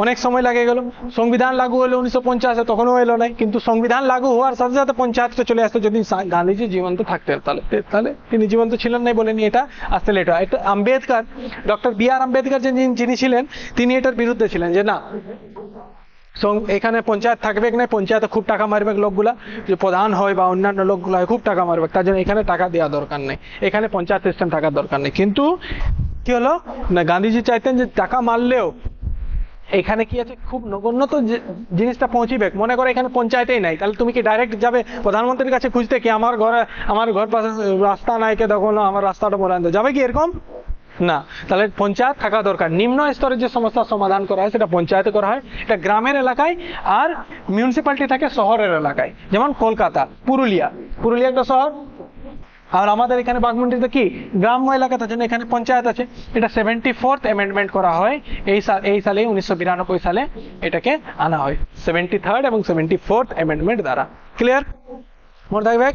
অনেক সময় লাগে গেল। সংবিধান লাগু হলো 1950, তখনও এলো নাই। কিন্তু সংবিধান লাগু হওয়ার সাথে সাথে পঞ্চায়েতটা চলে আসতো যদি গান্ধীজি জীবন্ত থাকতেন। তাহলে তিনি জীবন্ত ছিলেন নাই বলে নিয়ে এটা আসতে লেট হয়। এটা আম্বেদকর, ডক্টর বি.আর. আম্বেদকর যিনি ছিলেন, তিনি এটার বিরুদ্ধে ছিলেন যে না, এখানে পঞ্চায়েত থাকবে না, পঞ্চায়েতে খুব টাকা মারবে লোকগুলা, যে প্রধান হয় বা অন্যান্য লোকগুলা খুব টাকা মারবে, তার জন্য এখানে টাকা দেওয়া দরকার নেই, এখানে পঞ্চায়েত সিস্টেম থাকার দরকার নেই। কিন্তু কি হলো না, গান্ধীজি চাইতেন যে টাকা মারলেও এখানে কি আছে, খুব নগণ্য তো জিনিসটা পৌঁছিবে। মনে করো এখানে পঞ্চায়েতেই নাই, তাহলে তুমি কি ডাইরেক্ট যাবে প্রধানমন্ত্রীর কাছে খুঁজতে কি আমার ঘর পাশে রাস্তা নাই, কে দেখো না আমার রাস্তাটা বলে আনতে যাবে কি? এরকম না, তাহলে পঞ্চায়েত থাকা দরকার। নিম্ন স্তরের যে সমস্যার সমাধান করা হয় সেটা পঞ্চায়েতে করা হয়, এটা গ্রামের এলাকায়। আর মিউনিসিপ্যালিটি থাকে শহরের এলাকায়, যেমন কলকাতা, পুরুলিয়া একটা শহর, আর আমাদের এখানে বাগমুন্ডিতে কি গ্রাম্য এলাকা, তার জন্য এখানে পঞ্চায়েত আছে। এটা 74th অ্যামেন্ডমেন্ট করা হয় এই সালে 1992 সালে এটাকে আনা হয় 73rd এবং 74th অ্যামেন্ডমেন্ট দ্বারা। ক্লিয়ার? মনে থাকবে?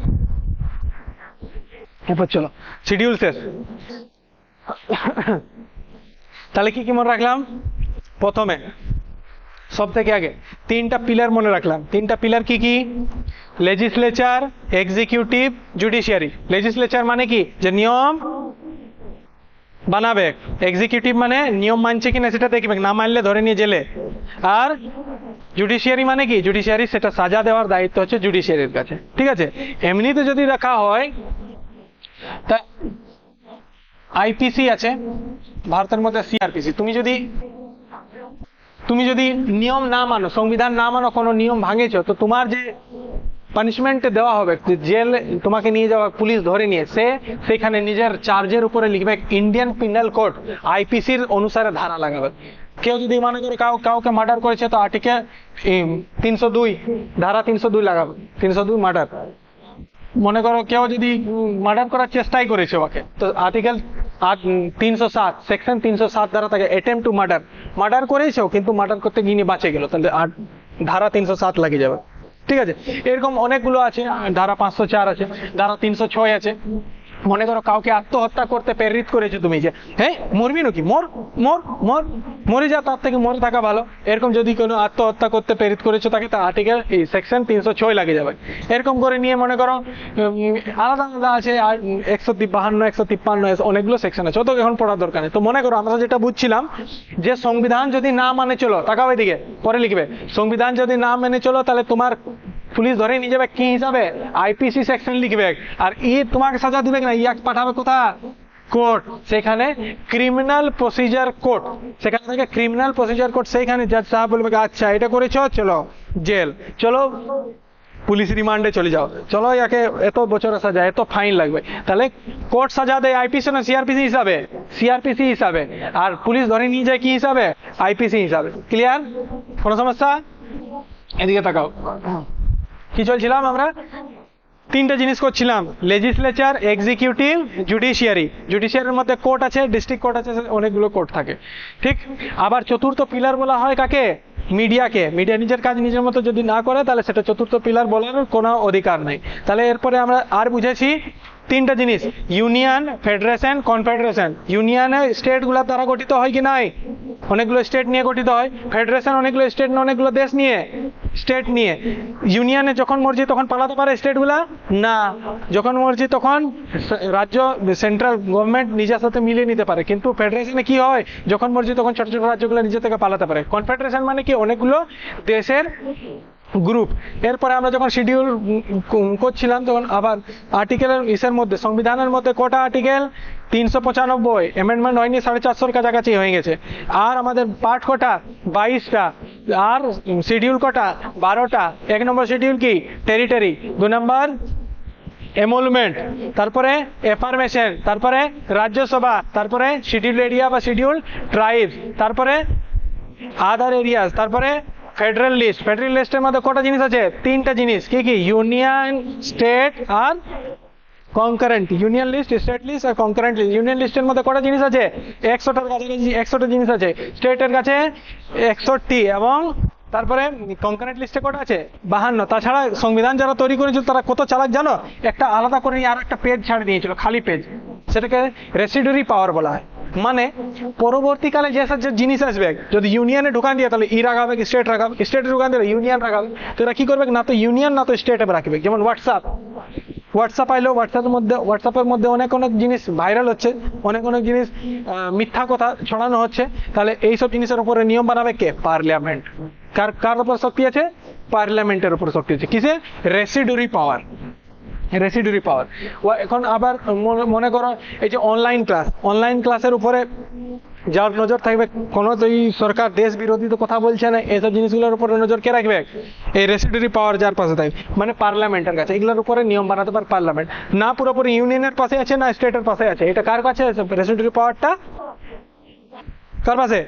এরপর চলো শিডিউল শেষ। তাহলে কি কি মনে রাখলাম? প্রথমে সব থেকে আগে 3টা পিলার মনে রাখলাম। 3টা পিলার কি কি? Legislature, executive, judiciary. লেজিসলেচার মানে কি? যে নিয়ম বানাবে। এক্সিকিউটিভ মানে নিয়ম মানছে কিনা সেটা দেখবে, না মানলে ধরে নিয়ে জেলে। আর জুডিশিয়ারি মানে কি? জুডিশিয়ারি সেটা সাজা দেওয়ার দায়িত্ব হচ্ছে জুডিশিয়ারির কাছে। ঠিক আছে? এমনিতে যদি রাখা হয় তা আইপিসি আছে ভারতের মধ্যে, সিআরপিসি। তুমি যদি নিয়ম না মানো, সংবিধান না মানো, কোনো নিয়ম ভাঙেছো, তো তোমার যে পানিশমেন্ট দেওয়া হবে, জেল তোমাকে নিয়ে যাওয়া, পুলিশ ধরে নিয়ে সেখানে নিজের চার্জের উপরে লিখবে ইন্ডিয়ান পিনাল কোড, আইপিসির অনুসারে ধারা লাগাবে। কেউ যদি মনে করে কাউকে মার্ডার করেছে তো আর্টিকেল 302 ধারা 302 লাগাবে, 302 মার্ডার। মনে করো কেউ যদি মার্ডার করার চেষ্টাই করেছে ওকে, তো আর্টিকেল 307 সেকশন 307 দ্বারা তাকে অ্যাটেম্পট টু মার্ডার করেছো কিন্তু মার্ডার করতে গিয়ে বাঁচে গেল, তাহলে ধারা 307 লাগিয়ে যাবে। ঠিক আছে? এরকম অনেকগুলো আছে, ধারা 504 আছে, ধারা 306 আছে। মনে করো কাউকে আত্মহত্যা করতে প্রেরিত করেছো তুমি, যে হ্যাঁ মরবি নাকি, মরে যা, তার থেকে মরে থাকা ভালো, এরকম যদি কোনো আত্মহত্যা করতে প্রেরিত করেছো তাকে, তা আর্টিকেল সেকশন 306 লাগিয়ে যাবে। এরকম করে নিয়ে মনে করো আলাদা আলাদা আছে, 152, 153, অনেকগুলো সেকশন আছে, অত এখন পড়ার দরকার নেই। তো মনে করো আমরা যেটা বুঝছিলাম যে সংবিধান যদি না মানে চলো, তাকাও এদিকে, পরে লিখবে, সংবিধান যদি না মেনে চলো তাহলে তোমার পুলিশ ধরে নিয়ে যাবে কি হিসাবে? আইপিসি সেকশন লিখবে। আর তোমাকে সাজা দিবে না, পাঠাবে কোথায়? কোর্ট। সেখানে ক্রিমিনাল প্রসিজার কোড, সেখানে থেকে ক্রিমিনাল প্রসিজার কোড, সেইখানে জাজ সাহেব বলবে আচ্ছা এটা করেছো, চলো জেল, চলো পুলিশ রিমান্ডে চলে যাও, চলো ইয়াকে এত বছরের সাজা, এত ফাইন লাগবে। তাহলে কোর্ট সাজা দেয় আইপিসি না সিআরপিসি হিসাবে? সিআরপিসি হিসাবে। আর পুলিশ ধরে নিয়ে যায় কি হিসাবে? আইপিসি হিসাবে। ক্লিয়ার? কোনো সমস্যা? এদিকে তাকাও, কি চলছিলাম আমরা? 3টা জিনিস করছিলাম, লেজিসলেচার, এক্সিকিউটিভ, জুডিশিয়ারি। জুডিশিয়ারির মধ্যে কোর্ট আছে, ডিস্ট্রিক্ট কোর্ট আছে, অনেকগুলো কোর্ট থাকে। ঠিক? আবার চতুর্থ পিলার বলা হয় কাকে? মিডিয়াকে। মিডিয়া নিজের কাজ নিজের মতো যদি না করে তাহলে সেটা চতুর্থ পিলার বলার কোনো অধিকার নেই। তাহলে এরপরে আমরা আর বুঝেছি 3টা জিনিস, ইউনিয়ন, ফেডারেশন, কনফেডারেশন। ইউনিয়নে স্টেটগুলো দ্বারা গঠিত হয় কি নাই? অনেকগুলো স্টেট নিয়ে গঠিত হয়। ফেডারেশন অনেকগুলো স্টেট নিয়ে, অনেকগুলো দেশ নিয়ে, স্টেট নিয়ে। ইউনিয়নে যখন মর্জি তখন পালাতে পারে স্টেটগুলা? না, যখন মর্জি তখন রাজ্য, সেন্ট্রাল গভর্নমেন্ট নিজের সাথে মিলিয়ে নিতে পারে। কিন্তু ফেডারেশনে কি হয়? যখন মর্জি তখন ছোট ছোট রাজ্যগুলো নিজে থেকে পালাতে পারে। কনফেডারেশন মানে কি? অনেকগুলো দেশের গ্রুপ। এরপরে আমরা যখন শিডিউল করছিলাম তখন আবার আর্টিকেলের ইসের মধ্যে, সংবিধানের মধ্যে কটা আর্টিকেল? 395, অ্যামেন্ডমেন্ট হয়নি, 450-র কাছাকাছি হয়ে গেছে। আর আমাদের পার্ট কটা? 22টা। আর শিডিউল কটা? 12টা। 1 নম্বর শিডিউল কি? টেরিটরি। 2 নম্বর এমলমেন্ট, তারপরে এফার্মেশন, তারপরে রাজ্যসভা, তারপরে শিডিউল এরিয়া বা শিডিউল ট্রাইবস, তারপরে আদার এরিয়াস, তারপরে ফেডারেল লিস্ট। ফেডারেল লিস্টের মধ্যে কটা জিনিস আছে? 3টা জিনিস। কি কি? ইউনিয়ন, স্টেট আর concurrent. Union list, state list আর কনকারেন্ট লিস্ট। ইউনিয়ন লিস্টের মধ্যে কটা জিনিস আছে? 100টার কাছাকাছি, 100টা জিনিস আছে। স্টেটের কাছে 61 এবং তারপরে কনকারেন্ট লিস্টে কটা আছে? 52। তাছাড়া সংবিধান যারা তৈরি করেছিল তারা কত চালাক জানো? একটা আলাদা করে আর একটা পেজ ছাড়ে দিয়েছিল, খালি পেজ, সেটাকে রেসিডুয়ারি পাওয়ার বলা হয়। মানে পরবর্তীকালে যে জিনিস আসবে, যদি ইউনিয়নে ঢুকান দিয়ে তাহলে রাখাবে, স্টেট রাখাবে, স্টেটে ঢুকান দিলে ইউনিয়ন রাখাবে। তো এরা কি করবে? না তো ইউনিয়ন না তো স্টেটে রাখবে। যেমন হোয়াটসঅ্যাপ আইলো, হোয়াটসঅ্যাপের মধ্যে অনেক জিনিস ভাইরাল হচ্ছে, অনেক জিনিস মিথ্যা কথা ছড়ানো হচ্ছে। তাহলে এইসব জিনিসের উপরে নিয়ম বানাবে কে? পার্লামেন্ট। কার উপর শক্তি আছে? পার্লামেন্টের উপর শক্তি আছে। কিসে? রেসিডুয়ারি পাওয়ার। রেসিডুয়ারি পাওয়ার। এখন আবার মনে করো এই যে অনলাইন ক্লাসের উপরে যার নজর থাকবে, কোনো তো সরকার দেশ বিরোধী তো কথা বলছে না, এইসব জিনিসগুলোর উপরে নজর কে রাখবে? এই রেসিডুয়ারি পাওয়ার যার পাশে থাকবে, মানে পার্লামেন্টের কাছে। এগুলোর উপরে নিয়ম বানাতে পারে পার্লামেন্ট। না পুরোপুরি ইউনিয়নের পাশে আছে, না স্টেটের পাশে আছে, এটা কার কাছে আছে? রেসিডুয়ারি পাওয়ারটা কার পাশে?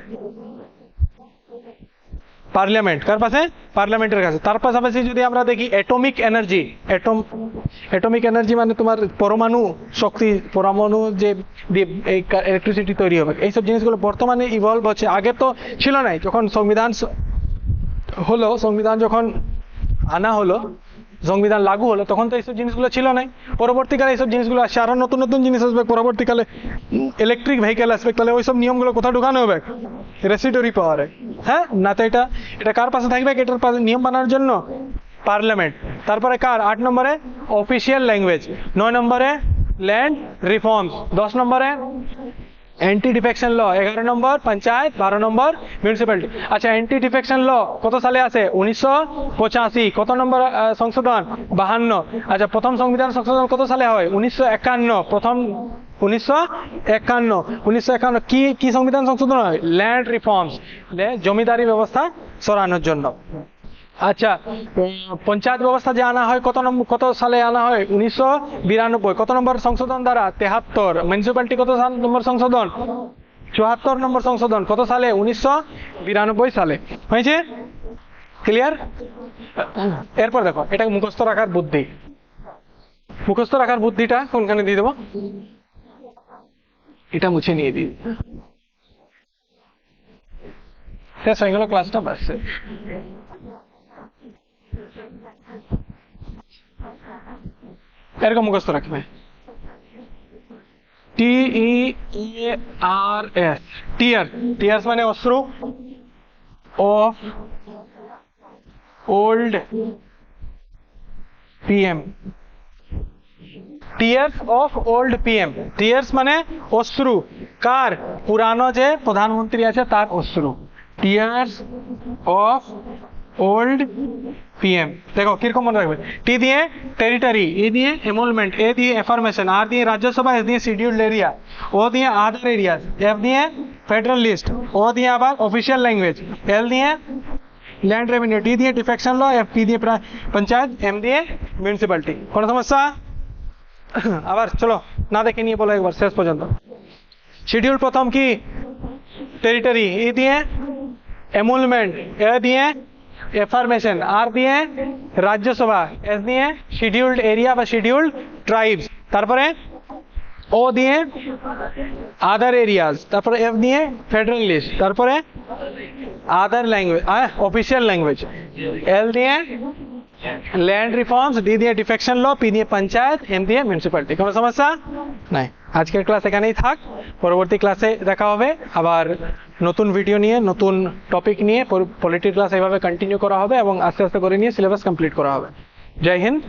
পার্লামেন্ট। কার পাশে? পার্লামেন্টের কাছে। তার পাশাপাশি যদি আমরা দেখি অ্যাটমিক এনার্জি, অ্যাটমিক এনার্জি মানে তোমার পরমাণু শক্তি, পরমাণু যে এই ইলেকট্রিসিটি তৈরি হবে, এইসব জিনিসগুলো বর্তমানে ইভলভ হচ্ছে, আগে তো ছিল নাই। যখন সংবিধান হলো, সংবিধান যখন আনা হলো, সংবিধান লাগু হলো, তখন তো এইসব জিনিসগুলো ছিল নাই। পরবর্তীকালে এইসব জিনিসগুলো আসছে, আরো নতুন নতুন জিনিস আসবে পরবর্তীকালে, ইলেকট্রিক ভেহিকেল আসবে। তাহলে ওইসব নিয়মগুলো কোথাও ঢুকানো হবে? রেসিডুয়ারি পাওয়ারে। হ্যাঁ না, তো এটা কার পাশে থাকবে? এটার পাশে নিয়ম বানানোর জন্য পার্লামেন্ট। তারপরে কার? 8 নম্বরে অফিসিয়াল ল্যাঙ্গুয়েজ, 9 নম্বরে ল্যান্ড রিফর্মস, 10 নম্বরে অ্যান্টি ডিফেকশন ল, 11 নম্বর পঞ্চায়েত, 12 নম্বর মিউনিসিপ্যালিটি। আচ্ছা, অ্যান্টি ডিফেকশন ল কত সালে আসে? 1985। কত নম্বর সংশোধন? 52। আচ্ছা, প্রথম সংবিধান সংশোধন কত সালে হয়? 1951। প্রথম 1951 কি সংবিধান সংশোধন হয়? ল্যান্ড রিফর্মস, জমিদারি ব্যবস্থা সরানোর জন্য। আচ্ছা, পঞ্চায়েত ব্যবস্থা যে আনা হয় কত সালে আনা হয়? 1992। কত নম্বর সংশোধন দ্বারা? 73। মিউনিসিপ্যালিটি কত নম্বর সংশোধন? 74 নম্বর সংশোধন। কত সালে? 1992 সালে। হয়েছে? ক্লিয়ার? এরপর দেখো, এটা মুখস্থ রাখার বুদ্ধি। মুখস্থ রাখার বুদ্ধিটা কোনখানে দিয়ে দেবো? এটা মুছে নিয়ে দিই। শেষ হয়ে গেল ক্লাসটা, বাস। এরকম মুখস্থ রাখবে, TEARS, টিয়ার্স মানে অশ্রু, of old PM, tears of old PM। Tears মানে অশ্রু কার? পুরানো যে প্রধানমন্ত্রী আছে তার অশ্রু। Tears of old PM। দেখো কিরকম মনে রাখবে? টি দিয়ে টেরিটরি, এ দিয়ে এমলমেন্ট, এ দিয়ে এফার্মেশন, আর দিয়ে রাজ্যসভা, এস দিয়ে শিডিউল্ড এরিয়া, ও দিয়ে আদার এরিয়াস, এফ দিয়ে ফেডারেল লিস্ট, ও দিয়ে আবার অফিসিয়াল ল্যাঙ্গুয়েজ, এল দিয়ে ল্যান্ড রেভিনিউ, টি দিয়ে ডিফেকশন ল, এফ পি দিয়ে পঞ্চায়েত, এম দিয়ে মিউনিসিপ্যালিটি। কোনো সমস্যা? আবার চলো না দেখে নিয়ে বলো একবার শেষ পর্যন্ত। শিডিউল প্রথম কি? টেরিটরি, এ দিয়ে এমলমেন্ট, এ দিয়ে এফার্মেশন, আর দিয়ে রাজ্যসভা, এস দিয়ে শিডিউল্ড এরিয়া বা শিডিউল্ড ট্রাইবস, তারপরে ও দিয়ে আদার এরিয়াস, তারপরে এফ দিয়ে ফেডারেল লিস্ট, তারপরে আদার ল্যাঙ্গুয়েজ, অফিসিয়াল ল্যাঙ্গুয়েজ, এল দিয়ে ল্যান্ড রিফর্মস, ডি দিয়ে ডিফেকশন ল, পি দিয়ে পঞ্চায়েত, এম দিয়ে মিউনিসিপ্যালিটি। কোনো সমস্যা নাই? আজকের ক্লাস এখানেই থাক, পরবর্তী ক্লাসে দেখা হবে আবার নতুন ভিডিও নিয়ে, নতুন টপিক নিয়ে। পলিটি ক্লাস এইভাবে কন্টিনিউ করা হবে এবং আস্তে আস্তে করে নিয়ে সিলেবাস কমপ্লিট করা হবে। জয় হিন্দ।